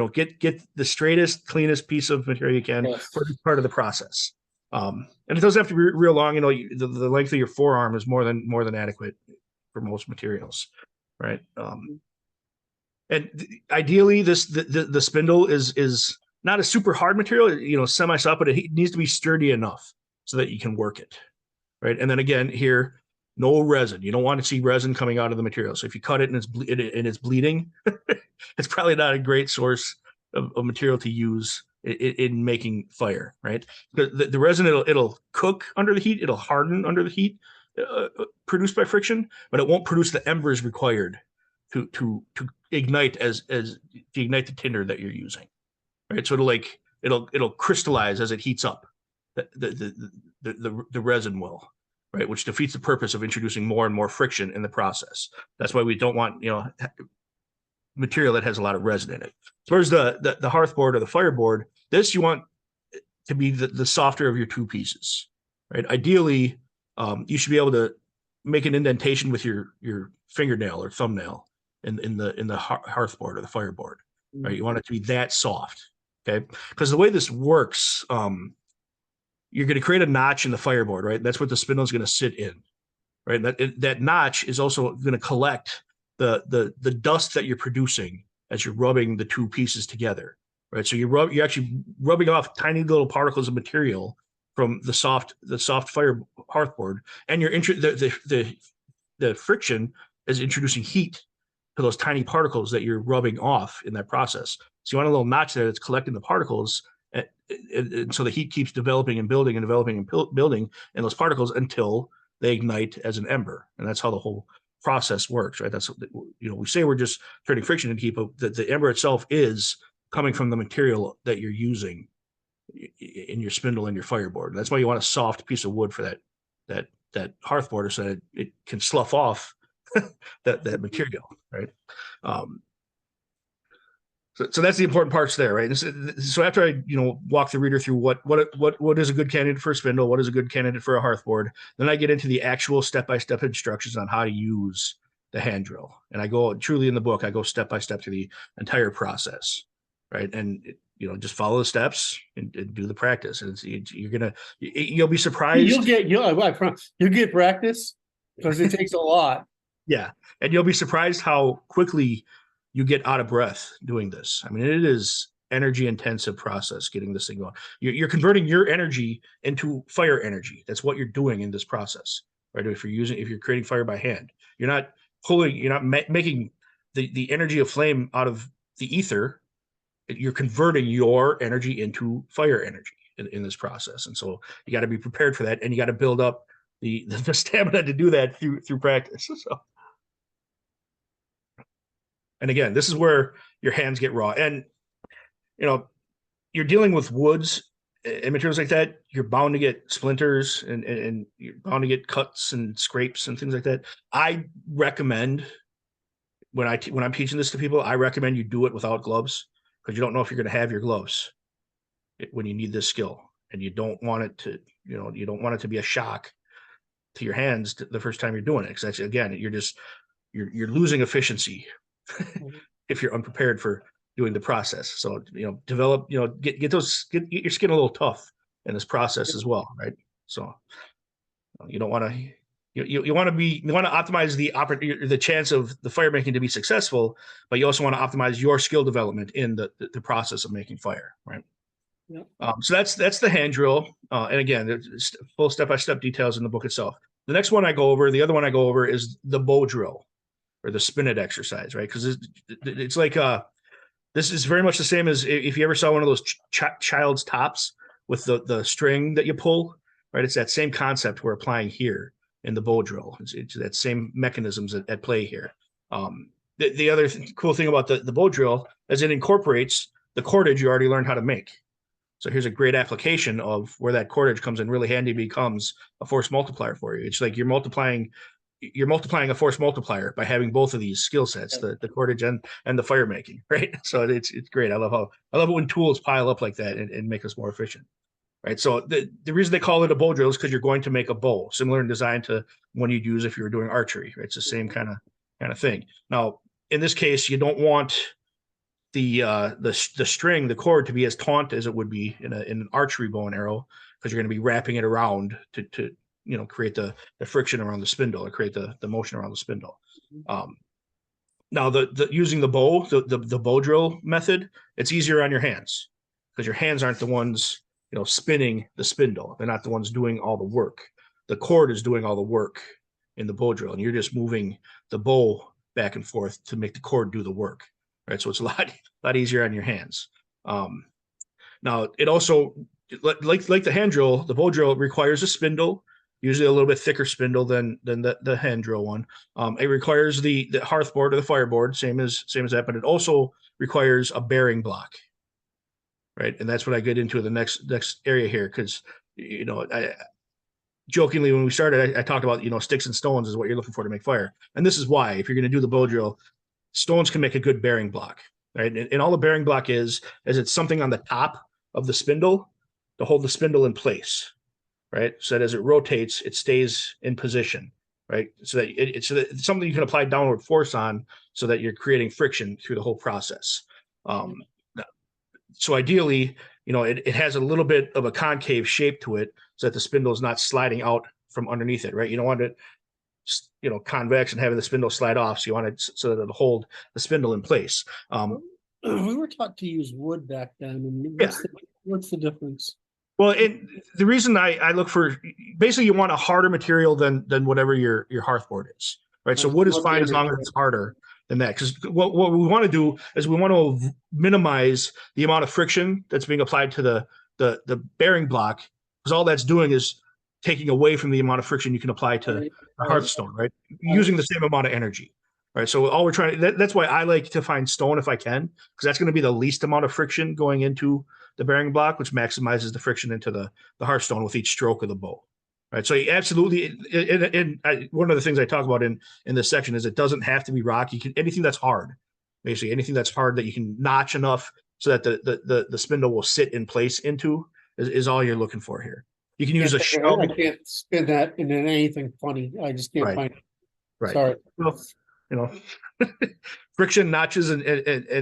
get the straightest, cleanest piece of material you can for this part of the process. And it doesn't have to be real long. The length of your forearm is more than adequate for most materials, right? And ideally, the spindle is not a super hard material, semi-soft, but it needs to be sturdy enough so that you can work it, right? And then again, here, no resin. You don't want to see resin coming out of the material. So if you cut it and it's bleeding, it's probably not a great source of material to use in making fire, right? The resin, it'll cook under the heat, it'll harden under the heat produced by friction, but it won't produce the embers required to ignite to ignite the tinder that you're using, right? So it'll crystallize as it heats up. The resin will, right, which defeats the purpose of introducing more and more friction in the process. That's why we don't want material that has a lot of resin in it. As far as the hearth board or the fire board, this you want to be the softer of your two pieces, right? Ideally, you should be able to make an indentation with your fingernail or thumbnail in the hearth board or the fire board, right? You want it to be that soft, okay? Because the way this works, you're going to create a notch in the fireboard, right? That's what the spindle is going to sit in, right? That notch is also going to collect the dust that you're producing as you're rubbing the two pieces together, right? So you're actually rubbing off tiny little particles of material from the soft fire hearthboard, and the friction is introducing heat to those tiny particles that you're rubbing off in that process. So you want a little notch there that's collecting the particles, and so the heat keeps developing and building and developing and building in those particles until they ignite as an ember. And that's how the whole process works, right? That's, we say we're just turning friction into heat, but the ember itself is coming from the material that you're using in your spindle and your fireboard. That's why you want a soft piece of wood for that hearthboard, so that it can slough off that material, right? So that's the important parts there, right? So after I walk the reader through what is a good candidate for a spindle, what is a good candidate for a hearthboard, then I get into the actual step-by-step instructions on how to use the hand drill. And I go truly in the book, I go step-by-step through the entire process, right? And just follow the steps and do the practice. And you'll be surprised. You'll get practice, because it takes a lot. Yeah. And you'll be surprised how quickly you get out of breath doing this. I mean, it is energy intensive process getting this thing going. You're converting your energy into fire energy. That's what you're doing in this process, right? If you're creating fire by hand, you're not making the energy of flame out of the ether. You're converting your energy into fire energy in this process. And so you got to be prepared for that, and you got to build up the stamina to do that through practice. So. And again, this is where your hands get raw. And, you're dealing with woods and materials like that, you're bound to get splinters and you're bound to get cuts and scrapes and things like that. I recommend when I'm teaching this to people, I recommend you do it without gloves because you don't know if you're going to have your gloves when you need this skill, and you don't want it to, you don't want it to be a shock to your hands the first time you're doing it. Because that's, again, you're losing efficiency if you're unprepared for doing the process. So, develop, get your skin a little tough in this process as well, right? So you don't want to, you want to optimize the chance of the fire making to be successful, but you also want to optimize your skill development in the process of making fire, right? Yep. So that's the hand drill, and again, there's full step-by-step details in the book itself. The other one I go over is the bow drill, or the spin it exercise, right? Because it's like this is very much the same as if you ever saw one of those child's tops with the string that you pull, right? It's that same concept we're applying here in the bow drill. It's that same mechanisms at play here. The other cool thing about the bow drill is it incorporates the cordage you already learned how to make. So here's a great application of where that cordage comes in really handy, becomes a force multiplier for you. It's like you're multiplying a force multiplier by having both of these skill sets, the cordage and the fire making, right? So it's great. I love it when tools pile up like that and make us more efficient, right? So the reason they call it a bow drill is because you're going to make a bow, similar in design to one you'd use if you were doing archery, right? It's the same kind of thing. Now, in this case, you don't want the string, the cord, to be as taut as it would be in an archery bow and arrow, because you're going to be wrapping it around to create the friction around the spindle, or create the motion around the spindle. Now using the bow, the bow drill method, it's easier on your hands because your hands aren't the ones spinning the spindle. They're not the ones doing all the work. The cord is doing all the work in the bow drill, and you're just moving the bow back and forth to make the cord do the work. Right, so it's a lot easier on your hands. Now, it also, like the hand drill, the bow drill requires a spindle, usually a little bit thicker spindle than the hand drill one. It requires the hearth board or the fireboard, same as that, but it also requires a bearing block, right? And that's what I get into the next area here, because I jokingly, when we started, I talked about sticks and stones is what you're looking for to make fire, and this is why. If you're going to do the bow drill, stones can make a good bearing block, right? And all the bearing block is it's something on the top of the spindle to hold the spindle in place, right? So that as it rotates, it stays in position, right? So that it's something you can apply downward force on, so that you're creating friction through the whole process. So ideally, it has a little bit of a concave shape to it, so that the spindle is not sliding out from underneath it, right? You don't want it convex and having the spindle slide off. So you want it so that it'll hold the spindle in place. We were taught to use wood back then. And what's the difference? Well, the reason I look for, basically, you want a harder material than whatever your hearthboard is, right? So wood is fine as long as it's harder than that. Because what we want to do is we want to minimize the amount of friction that's being applied to the bearing block, because all that's doing is taking away from the amount of friction you can apply to the hearthstone, right? Using the same amount of energy, right? So all we're trying to, that's why I like to find stone if I can, because that's going to be the least amount of friction going into the bearing block, which maximizes the friction into the hearthstone with each stroke of the bow, right? So absolutely, one of the things I talk about in this section is it doesn't have to be rock. You can, anything that's hard, basically anything that's hard that you can notch enough so that the spindle will sit in place into is all you're looking for here. You can use a shell. I can't spin that into anything funny. I just can't find it. Right. Sorry. Well, friction, notches, and okay.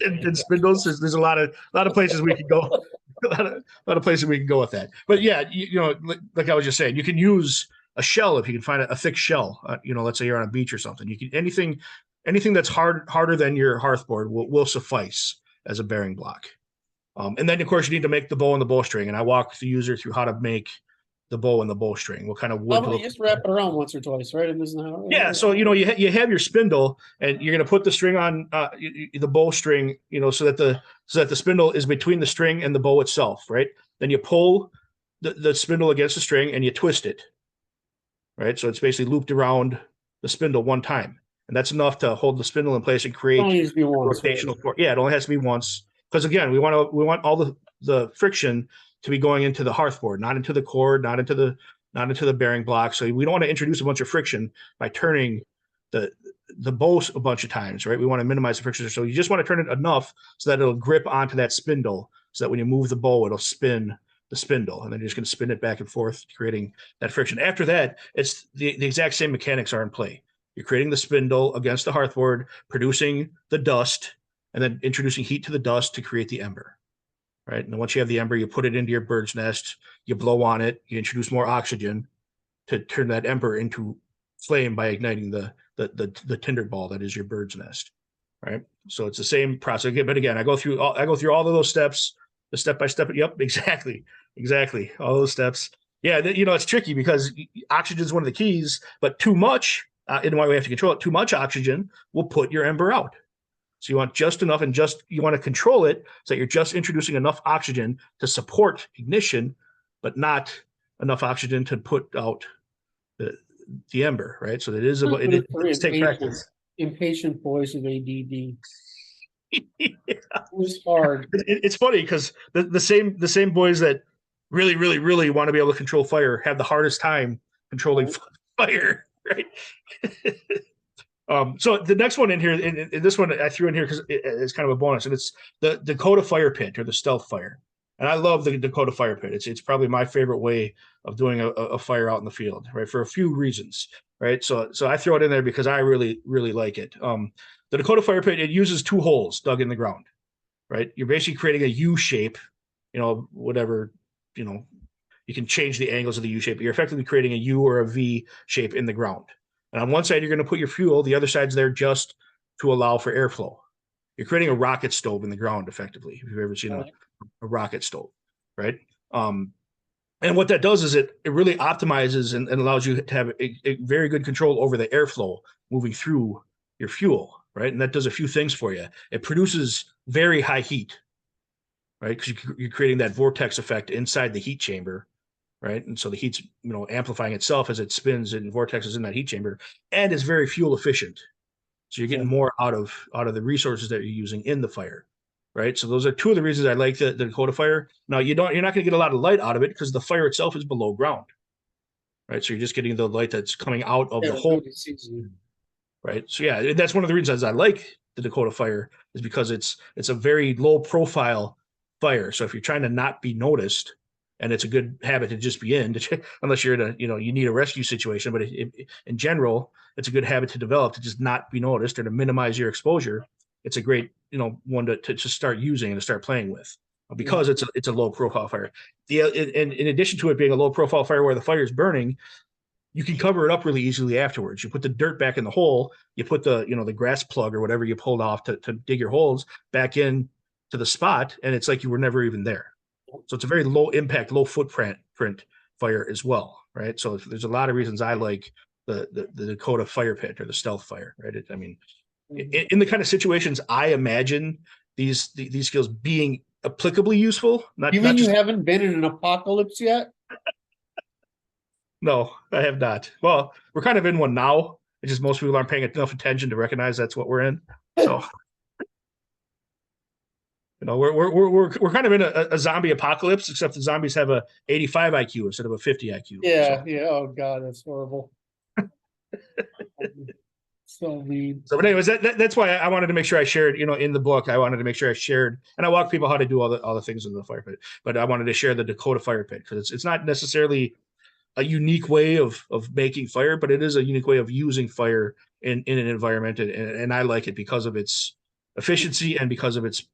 And spindles. There's a lot of places we can go. a lot of places we can go with that. But yeah, like I was just saying, you can use a shell if you can find a thick shell. Let's say you're on a beach or something. You can anything that's harder than your hearthboard will suffice as a bearing block. And then, of course, you need to make the bow and the bowstring. And I walk the user through how to make the bow and the bowstring. What kind of wood? You just wrap it around once or twice, right? And yeah. So you have your spindle, and you're going to put the string on the bowstring, so that the spindle is between the string and the bow itself, right? Then you pull the spindle against the string and you twist it, right? So it's basically looped around the spindle one time, and that's enough to hold the spindle in place and create rotational force. Yeah, it only has to be once. because again, we want all the friction to be going into the hearthboard, not into the cord, not into the bearing block. So we don't want to introduce a bunch of friction by turning the bow a bunch of times, right? We want to minimize the friction. So you just want to turn it enough so that it'll grip onto that spindle, so that when you move the bow, it'll spin the spindle, and then you're just going to spin it back and forth, creating that friction. After that, it's the exact same mechanics are in play. You're creating the spindle against the hearthboard, producing the dust, and then introducing heat to the dust to create the ember, right? And then once you have the ember, you put it into your bird's nest, you blow on it, you introduce more oxygen to turn that ember into flame by igniting the tinder ball that is your bird's nest, right? So it's the same process. But again, I go through all of those steps, the step by step. Yep, exactly, all those steps. Yeah, it's tricky because oxygen is one of the keys, but too much, in why we have to control it, too much oxygen will put your ember out. So you want just enough, and you want to control it so that you're just introducing enough oxygen to support ignition, but not enough oxygen to put out the ember, right? So it takes practice. Impatient boys with ADD. Yeah. It was hard. It's funny because the same boys that really, really, really want to be able to control fire have the hardest time controlling fire, right? So the next one in here, and this one I threw in here because it's kind of a bonus, and it's the Dakota fire pit, or the stealth fire. And I love the Dakota fire pit. It's probably my favorite way of doing a fire out in the field, right? For a few reasons, right? So I throw it in there because I really, really like it. The Dakota fire pit, it uses 2 holes dug in the ground, right? You're basically creating a U shape, whatever, you can change the angles of the U shape, but you're effectively creating a U or a V shape in the ground. And on one side, you're going to put your fuel. The other side's there just to allow for airflow. You're creating a rocket stove in the ground, effectively, if you've ever seen a rocket stove, right? And what that does is it really optimizes and allows you to have a very good control over the airflow moving through your fuel, right? And that does a few things for you. It produces very high heat, right? Because you're creating that vortex effect inside the heat chamber, right? And so the heat's amplifying itself as it spins and vortexes in that heat chamber, and it's very fuel efficient. So you're getting more out of the resources that you're using in the fire, right? So those are 2 of the reasons I like the Dakota fire. Now you're not going to get a lot of light out of it because the fire itself is below ground, right? So you're just getting the light that's coming out of the hole, right? So yeah, that's one of the reasons I like the Dakota fire, is because it's a very low profile fire. So if you're trying to not be noticed, and it's a good habit to just be in, unless you're in you need a rescue situation. But in general, it's a good habit to develop, to just not be noticed or to minimize your exposure. It's a great, one to start using and to start playing with, because it's a low profile fire. In addition to it being a low profile fire where the fire is burning, you can cover it up really easily afterwards. You put the dirt back in the hole, you put the grass plug or whatever you pulled off to dig your holes back in to the spot, and it's like you were never even there. So it's a very low impact, low footprint fire as well, right? So there's a lot of reasons I like the Dakota fire pit, or the stealth fire, right? In the kind of situations I imagine these skills being applicably useful. You mean you haven't been in an apocalypse yet? No, I have not. Well, we're kind of in one now. It's just most people aren't paying enough attention to recognize that's what we're in. So. We're kind of in a zombie apocalypse, except the zombies have a 85 IQ instead of a 50 IQ. Yeah. Oh God, that's horrible. So mean. So, but anyways, that's why I wanted to make sure I shared. In the book, I wanted to make sure I shared, and I walk people how to do all the things in the fire pit. But I wanted to share the Dakota fire pit because it's not necessarily a unique way of making fire, but it is a unique way of using fire in an environment, and I like it because of its efficiency and because of its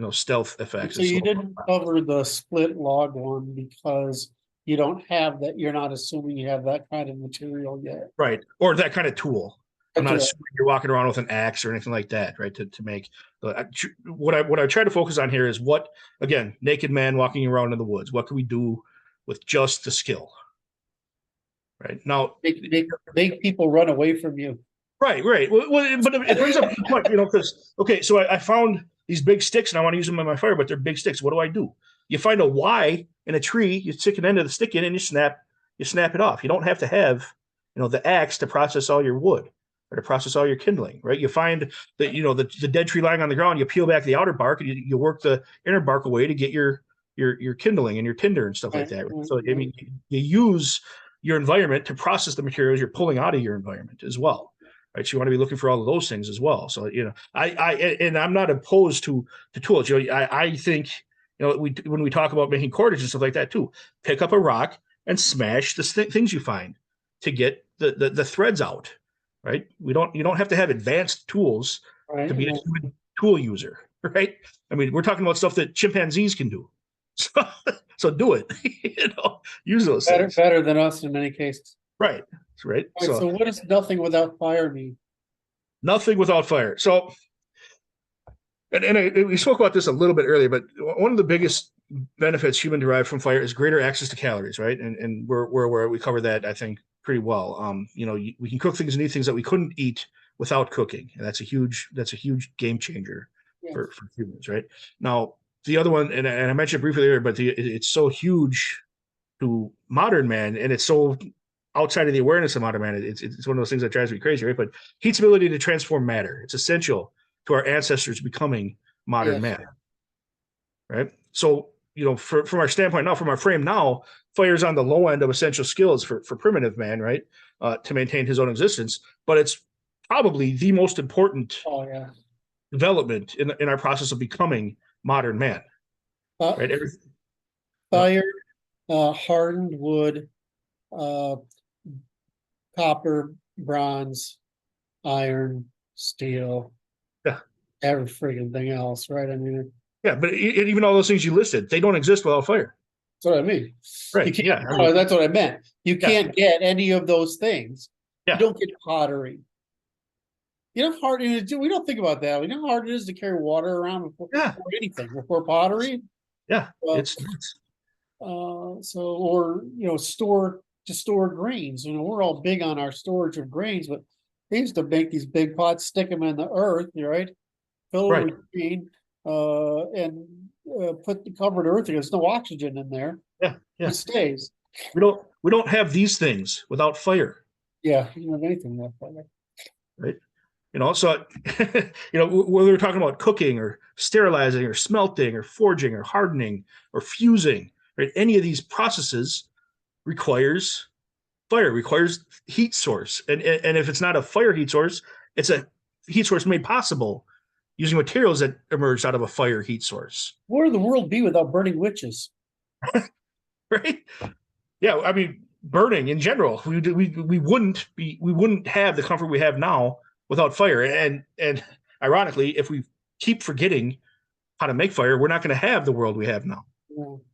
stealth effects. So you didn't cover the split log one because you don't have that. You're not assuming you have that kind of material yet, right? Or that kind of tool. I'm not assuming you're walking around with an axe or anything like that, right? To make what I try to focus on here is what, again, naked man walking around in the woods. What can we do with just the skill? Right now, make people run away from you. Right. Well, but it brings up the point, because so I found these big sticks and I want to use them in my fire, but they're big sticks. What do? You find a Y in a tree, you stick an end of the stick in, and you snap it off. You don't have to have the axe to process all your wood, or to process all your kindling, right? You find that, the dead tree lying on the ground, you peel back the outer bark and you work the inner bark away to get your kindling and your tinder and stuff like that. Right? So, I mean, you use your environment to process the materials you're pulling out of your environment as well. Right. So you want to be looking for all of those things as well. So, I'm not opposed to tools. I think, when we talk about making cordage and stuff like that too, pick up a rock and smash the things you find to get the threads out. Right. You don't have to have advanced tools to be a human tool user. Right. I mean, we're talking about stuff that chimpanzees can do. So do it. Use those things. Better than us in many cases. Right. Right. So what does nothing without fire mean? Nothing without fire. So, and we spoke about this a little bit earlier, but one of the biggest benefits human derived from fire is greater access to calories, right? And we're we cover that, I think, pretty well. We can cook things and eat things that we couldn't eat without cooking, and that's a huge game changer for humans, right? Now, the other one, and I mentioned it briefly earlier, but it's so huge to modern man, and it's so outside of the awareness of modern man. It's one of those things that drives me crazy, right? But heat's ability to transform matter, it's essential to our ancestors becoming modern man, right? So, from our standpoint now, from our frame now, fire is on the low end of essential skills for primitive man, right? To maintain his own existence, but it's probably the most important development in our process of becoming modern man, right? Fire, hardened wood, copper, bronze, iron, steel, every friggin' thing else, right? I mean, but even all those things you listed, they don't exist without fire. That's what I mean. Right. That's what I meant. You can't get any of those things. You don't get pottery. You know how hard it is. We don't think about that. You know how hard it is to carry water around before anything, before pottery. Yeah, it's store grains. We're all big on our storage of grains, but they used to make these big pots, stick them in the earth, right? Fill it with grain, and put the covered earth. There's no oxygen in there. It stays. We don't have these things without fire. Yeah, you don't have anything without fire. Right. So, whether we're talking about cooking or sterilizing or smelting or forging or hardening or fusing, right? Any of these processes requires fire, requires heat source. And if it's not a fire heat source, it's a heat source made possible using materials that emerged out of a fire heat source. Where would the world be without burning witches? Right? Yeah, I mean, burning in general, we wouldn't have the comfort we have now without fire. And ironically, if we keep forgetting how to make fire, we're not going to have the world we have now.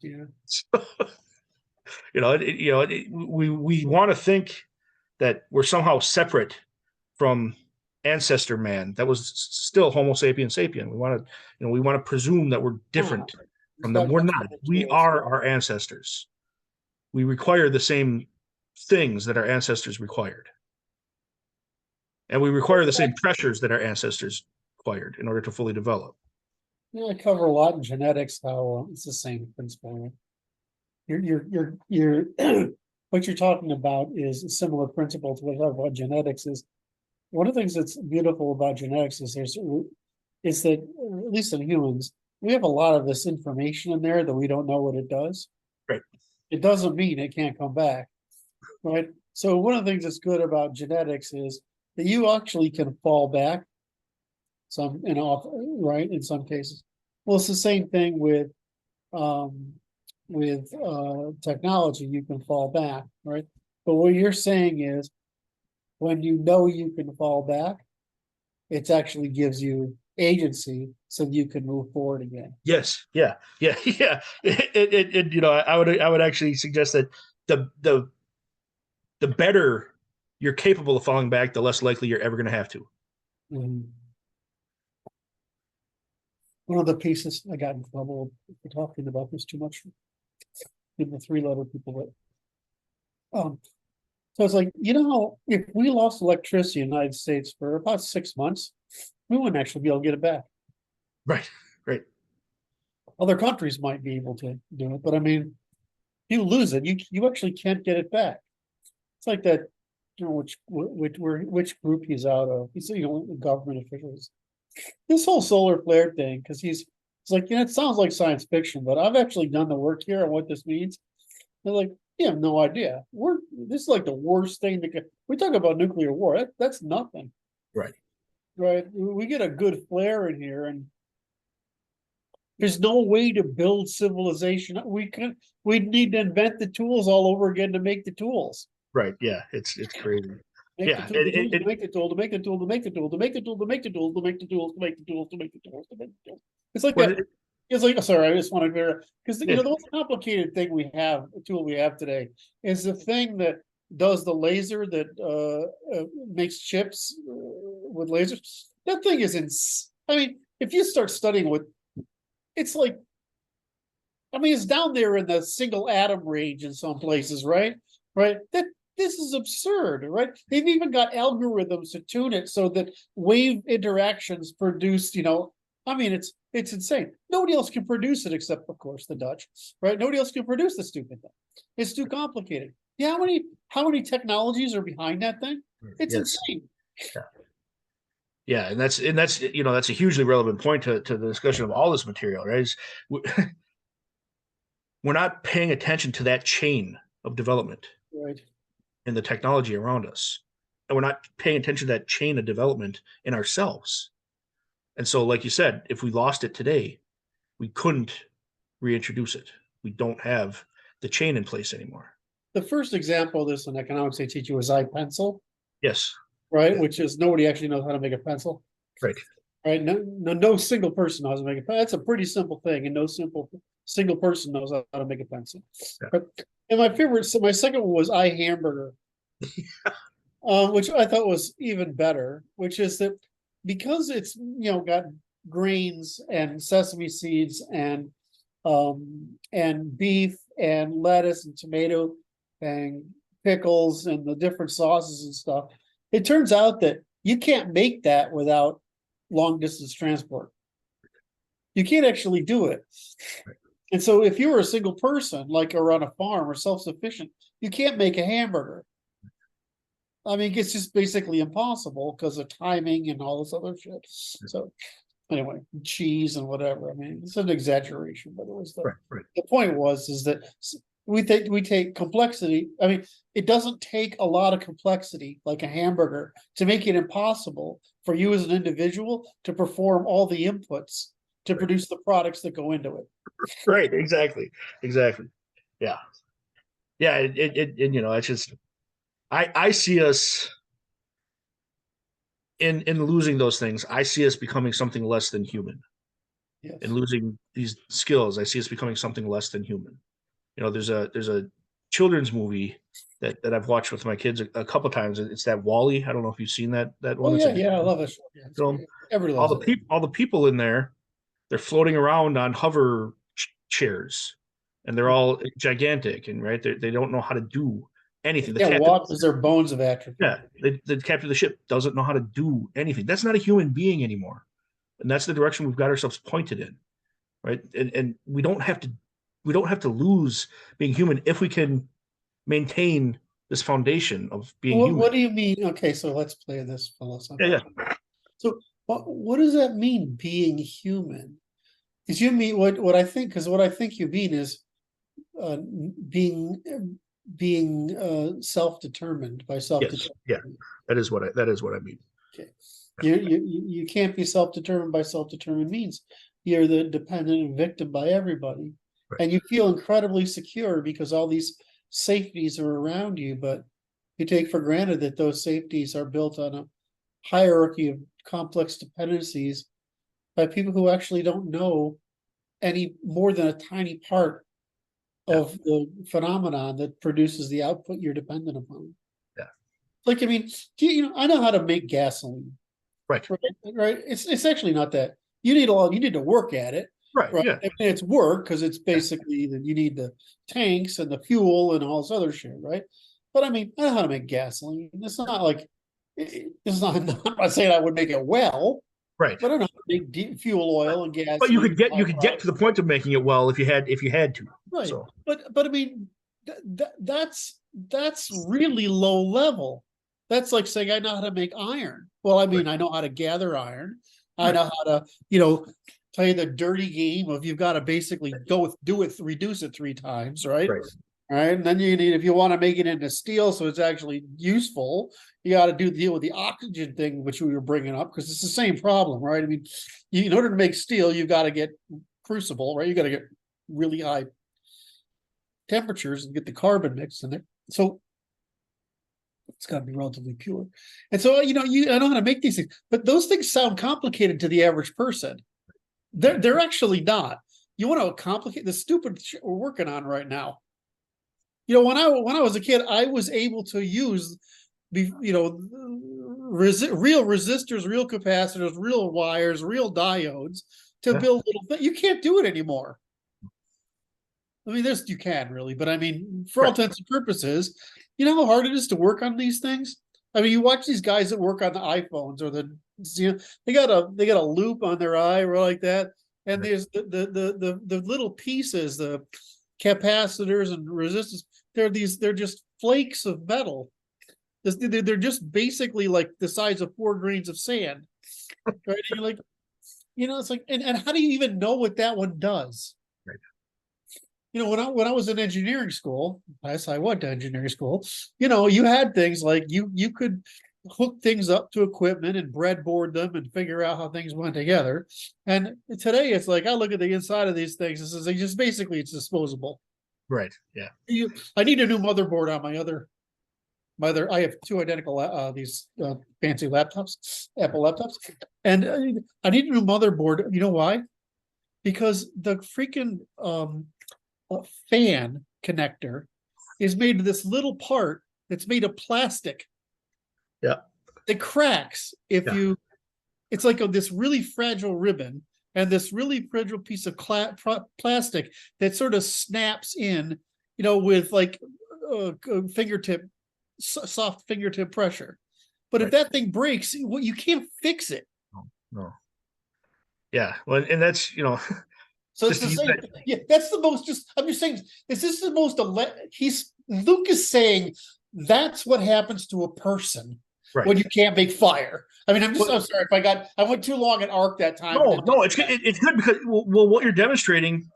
Yeah. So, we want to think that we're somehow separate from ancestor man. That was still Homo sapiens sapien. We want to presume that we're different from them. We're not. We are our ancestors. We require the same things that our ancestors required. And we require the same pressures that our ancestors required in order to fully develop. I cover a lot in genetics, how it's the same principle. You're what you're talking about is a similar principle to what I talk about genetics. Is one of the things that's beautiful about genetics is that, at least in humans, we have a lot of this information in there that we don't know what it does. Right. It doesn't mean it can't come back. Right. So one of the things that's good about genetics is that you actually can fall back in some cases. Well, it's the same thing with technology. You can fall back, right? But what you're saying is, when you know you can fall back, it actually gives you agency so you can move forward again. Yes. Yeah. I would actually suggest that the better you're capable of falling back, the less likely you're ever going to have to. Mm-hmm. One of the pieces I got in trouble for talking about this too much in the 3-letter people, but so it's like, if we lost electricity in the United States for about 6 months, we wouldn't actually be able to get it back. Right. Other countries might be able to do it, but I mean, you lose it, you actually can't get it back. It's like that don't know which group he's out of. He's, government officials. This whole solar flare thing, because it's like, it sounds like science fiction, but I've actually done the work here on what this means. They're like, you have no idea. This is like the worst thing that we talk about nuclear war. That's nothing. Right. Right. We get a good flare in here, and there's no way to build civilization. We'd need to invent the tools all over again to make the tools. Right. Yeah. It's crazy. Make Yeah. the tool, to make the tool, to make the tool, to make the tool, to make the tool, to make the tool, to make the tools, to make the tools, to make the tools, to make the tools. It's like that. It's like, sorry, I just want to clear, because the most complicated thing we have, the tool we have today, is the thing that does the laser that makes chips with lasers. That thing is I mean, if you start studying what it's like, I mean, it's down there in the single atom range in some places, right? Right. This is absurd, right? They've even got algorithms to tune it so that wave interactions produce, I mean, it's insane. Nobody else can produce it except, of course, the Dutch, right? Nobody else can produce the stupid thing. It's too complicated. Yeah, how many technologies are behind that thing? It's insane. Yeah. Yeah, and that's that's a hugely relevant point to the discussion of all this material, right? We're not paying attention to that chain of development, right, in the technology around us, and we're not paying attention to that chain of development in ourselves. And so, like you said, if we lost it today, we couldn't reintroduce it. We don't have the chain in place anymore. The first example of this in economics they teach you is iPencil. Yes. Right, which is nobody actually knows how to make a pencil. Right. Right. No single person knows how to make a pencil. That's a pretty simple thing, and no single person knows how to make a pencil. Yeah. And my second one was iHamburger, which I thought was even better, which is that because it's got grains and sesame seeds and beef and lettuce and tomato and pickles and the different sauces and stuff. It turns out that you can't make that without long distance transport. You can't actually do it. And so if you were a single person, like or on a farm or self-sufficient, you can't make a hamburger. I mean, it's just basically impossible because of timing and all this other shit. So anyway, cheese and whatever. I mean, it's an exaggeration, but it was the point is that we take complexity. I mean, it doesn't take a lot of complexity like a hamburger to make it impossible for you as an individual to perform all the inputs to produce the products that go into it. Right. Exactly. Yeah. Yeah. It's just, I see us in losing those things. I see us becoming something less than human. Yes. In losing these skills, I see us becoming something less than human. There's a children's movie that I've watched with my kids a couple of times. It's that Wall-E. I don't know if you've seen that one. Oh, yeah, I love it. Film. All the people in there, they're floating around on hover chairs, and they're all gigantic and right. They don't know how to do anything. They can't walk because their bones have atrophied. Yeah, the captain of the ship doesn't know how to do anything. That's not a human being anymore, and that's the direction we've got ourselves pointed in, right? And we don't have to lose being human if we can maintain this foundation of being human. What do you mean? Okay, so let's play this philosophy. Yeah. So what does that mean, being human? Because you mean what I think? Because what I think you mean is being self-determined by self-determined. Yes. Yeah, that is what I mean. Okay, you can't be self-determined by self-determined means. You're the dependent and victim by everybody. Right. And you feel incredibly secure because all these safeties are around you, but you take for granted that those safeties are built on a hierarchy of complex dependencies by people who actually don't know any more than a tiny part of the phenomenon that produces the output you're dependent upon. Yeah. Like, I mean, I know how to make gasoline. Right. It's actually not that. You need to work at it. Right. Yeah. I mean, it's work because it's basically that you need the tanks and the fuel and all this other shit, right? But I mean, I know how to make gasoline. It's not like it's not. I'm not saying I would make it well, right? But I don't know how to make fuel oil and gas. But you could get to the point of making it well if you had to. Right. So. But I mean, that's really low level. That's like saying I know how to make iron. Well, I mean, I know how to gather iron. I Right. know how to, play the dirty game of you've got to basically reduce it 3 times, right? Right. Right. And then you need, if you want to make it into steel so it's actually useful, you got to deal with the oxygen thing, which we were bringing up, because it's the same problem, right? I mean, in order to make steel, you've got to get crucible, right? You got to get really high temperatures and get the carbon mixed in there. So it's got to be relatively pure. And so, I know how to make these things, but those things sound complicated to the average person. They're actually not. You want to complicate the stupid shit we're working on right now. When I was a kid, I was able to use, real resistors, real capacitors, real wires, real diodes to build little things. You can't do it anymore. I mean, you can really, but I mean, for all intents and purposes, you know how hard it is to work on these things. I mean, you watch these guys that work on the iPhones or they got a loop on their eye or like that, and there's the little pieces, the capacitors and resistors. They're just flakes of metal. They're just basically like the size of 4 grains of sand, right? And you're like, it's like, and how do you even know what that one does? Right. When I was in engineering school, yes, I went to engineering school. You had things like you could hook things up to equipment and breadboard them and figure out how things went together. And today it's like I look at the inside of these things. This is just basically it's disposable. Right. Yeah. I need a new motherboard on my other. I have 2 identical these fancy laptops, Apple laptops, and I need a new motherboard. You know why? Because the freaking fan connector is made of this little part that's made of plastic. Yeah. It cracks if you. It's like this really fragile ribbon and this really fragile piece of plastic that sort of snaps in, with like soft fingertip pressure. But if that thing breaks, you can't fix it. No. Yeah. Well, and that's, So it's the same. Yeah, that's the most. I'm just saying. Is this the most? Luke is saying that's what happens to a person when you can't make fire. I mean, I'm sorry if I went too long at ARC that time. No, it's good. It's good because what you're demonstrating,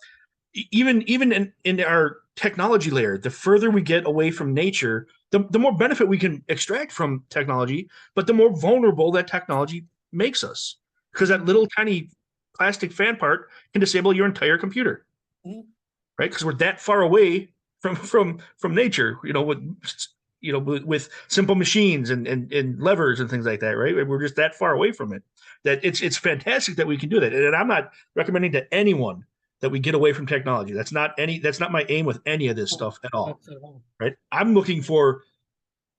even in our technology layer, the further we get away from nature, the more benefit we can extract from technology, but the more vulnerable that technology makes us, because that little tiny plastic fan part can disable your entire computer, right? Because we're that far away from nature, with simple machines and levers and things like that, right? We're just that far away from it that it's fantastic that we can do that. And I'm not recommending to anyone that we get away from technology. That's not my aim with any of this stuff at all, right? I'm looking for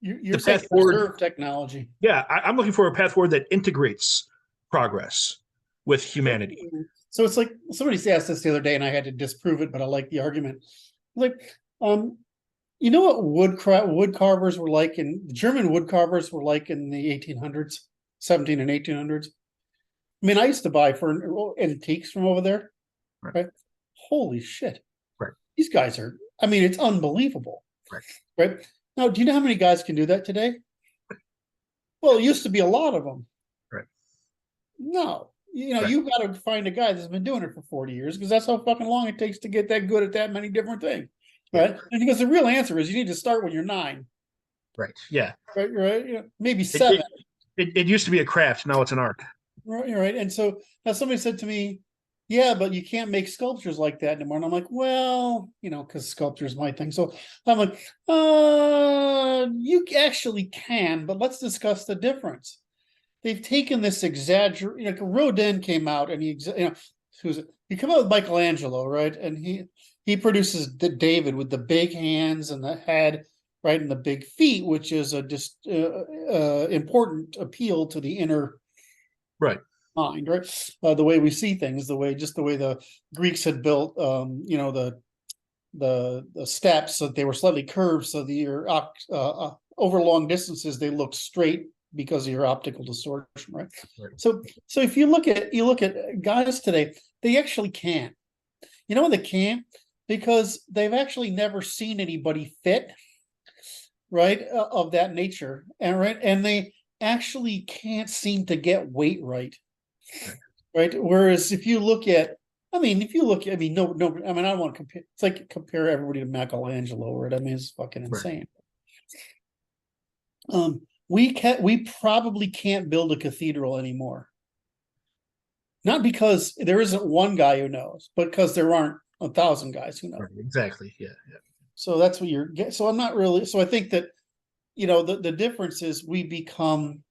the path forward. Technology. Yeah, I'm looking for a path forward that integrates progress with humanity. So it's like somebody asked this the other day, and I had to disprove it, but I like the argument. Like, you know what wood carvers were like the German wood carvers were like in the 1800s, 17 and 1800s. I mean, I used to buy antiques from over there. Right? Holy shit! Right. These guys are. I mean, it's unbelievable. Right. Now, do you know how many guys can do that today? Well, it used to be a lot of them. Right. No. You've got to find a guy that's been doing it for 40 years because that's how fucking long it takes to get that good at that many different things. Right. And because the real answer is you need to start when you're 9. Right. Yeah. Right. Maybe 7. It used to be a craft. Now it's an art. Right. And so now somebody said to me, yeah, but you can't make sculptures like that anymore. And I'm like, well, because sculpture is my thing. So I'm like, you actually can, but let's discuss the difference. They've taken this Rodin came out and he came out with Michelangelo, right? And he produces the David with the big hands and the head, right, and the big feet, which is a just important appeal to the inner mind, right? The way we see things, the way the Greeks had built, the steps, so they were slightly curved, so over long distances they looked straight because of your optical distortion, right? So if you look at guys today, they actually can't. You know they can't? Because they've actually never seen anybody fit. right, of that nature, and they actually can't seem to get weight right. Right. Whereas if you look at, I mean, no, I mean, I don't want to compare. It's like compare everybody to Michelangelo, right? I mean, it's fucking insane. We probably can't build a cathedral anymore. Not because there isn't one guy who knows, but because there aren't 1,000 guys who know. Right, exactly. Yeah. So that's what you're getting. So I'm not really. So I think that, the difference is we become,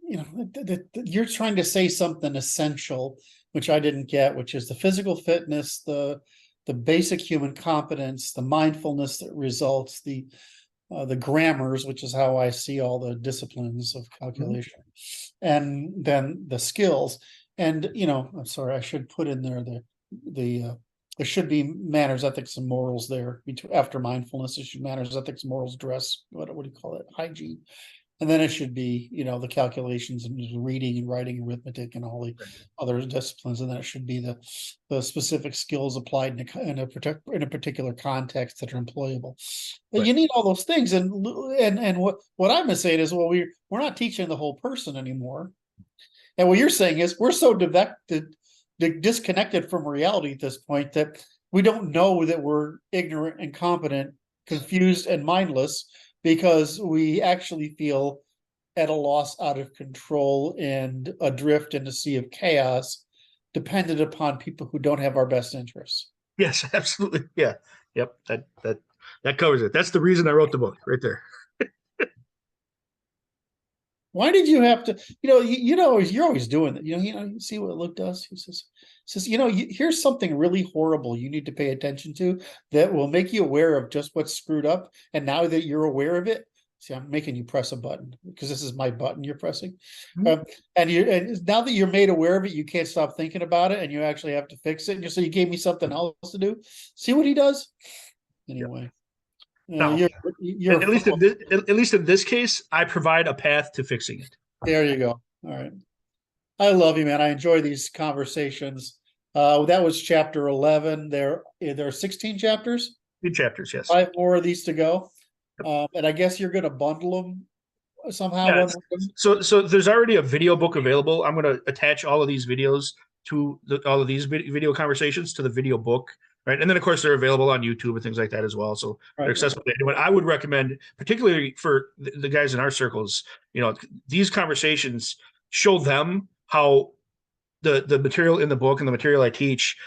you're trying to say something essential, which I didn't get, which is the physical fitness, the basic human competence, the mindfulness that results, the grammars, which is how I see all the disciplines of calculation, and then the skills. And I'm sorry, I should put in there there should be manners, ethics, and morals there. After mindfulness, it should manners, ethics, morals, dress. What do you call it? Hygiene. And then it should be, the calculations and reading and writing, arithmetic, and all the other disciplines. And then it should be the specific skills applied in a particular context that are employable. But you need all those things. And what I'm saying is, well, we're not teaching the whole person anymore. And what you're saying is we're so disconnected from reality at this point that we don't know that we're ignorant, incompetent, confused, and mindless, because we actually feel at a loss, out of control, and adrift in a sea of chaos, dependent upon people who don't have our best interests. Yes, absolutely. Yeah. Yep. That covers it. That's the reason I wrote the book right there. Why did you have to, you're always doing that. You see what Luke does? He says, here's something really horrible you need to pay attention to that will make you aware of just what's screwed up. And now that you're aware of it, see, I'm making you press a button because this is my button you're pressing. And now that you're made aware of it, you can't stop thinking about it, and you actually have to fix it. And so you gave me something else to do. See what he does? Anyway. Yep. No, you're at least in this case, I provide a path to fixing it. There you go. All right. I love you, man. I enjoy these conversations. That was chapter 11. There are 16 chapters. 2 chapters, yes. 5 more of these to go. And I guess you're going to bundle them somehow. Yeah, so there's already a video book available. I'm going to attach all of these videos to all of these video conversations to the video book. Right. And then, of course, they're available on YouTube and things like that as well. So they're accessible to anyone. I would recommend, particularly for the guys in our circles, these conversations show them how the material in the book and the material I teach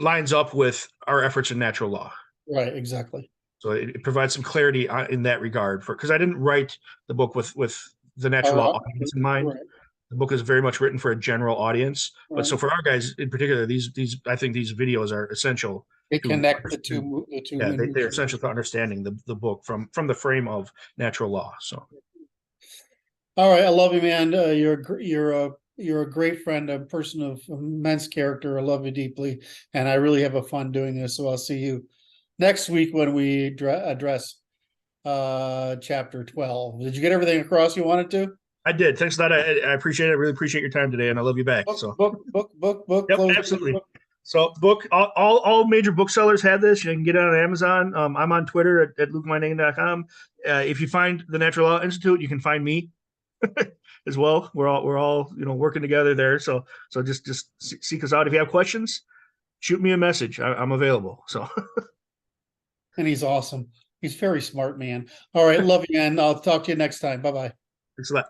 lines up with our efforts in natural law. Right. Exactly. So it provides some clarity in that regard, because I didn't write the book with the natural law audience in mind. Right. The book is very much written for a general audience, but so for our guys in particular, these I think these videos are essential. They connect the two. Yeah, they're essential to understanding the book from the frame of natural law. So, all right, I love you, man. You're a great friend, a person of immense character. I love you deeply, and I really have a fun doing this. So I'll see you next week when we address chapter 12. Did you get everything across you wanted to? I did. Thanks a lot. I appreciate it. I really appreciate your time today, and I love you back. Book. Yep, absolutely. So all major booksellers have this. You can get it on Amazon. I'm on Twitter at LukeWeinhagen.com. If you find the Natural Law Institute, you can find me as well. We're all working together there. So just seek us out. If you have questions, shoot me a message. I'm available. So. And he's awesome. He's very smart, man. All right, love you, man. I'll talk to you next time. Bye-bye. Thanks a lot.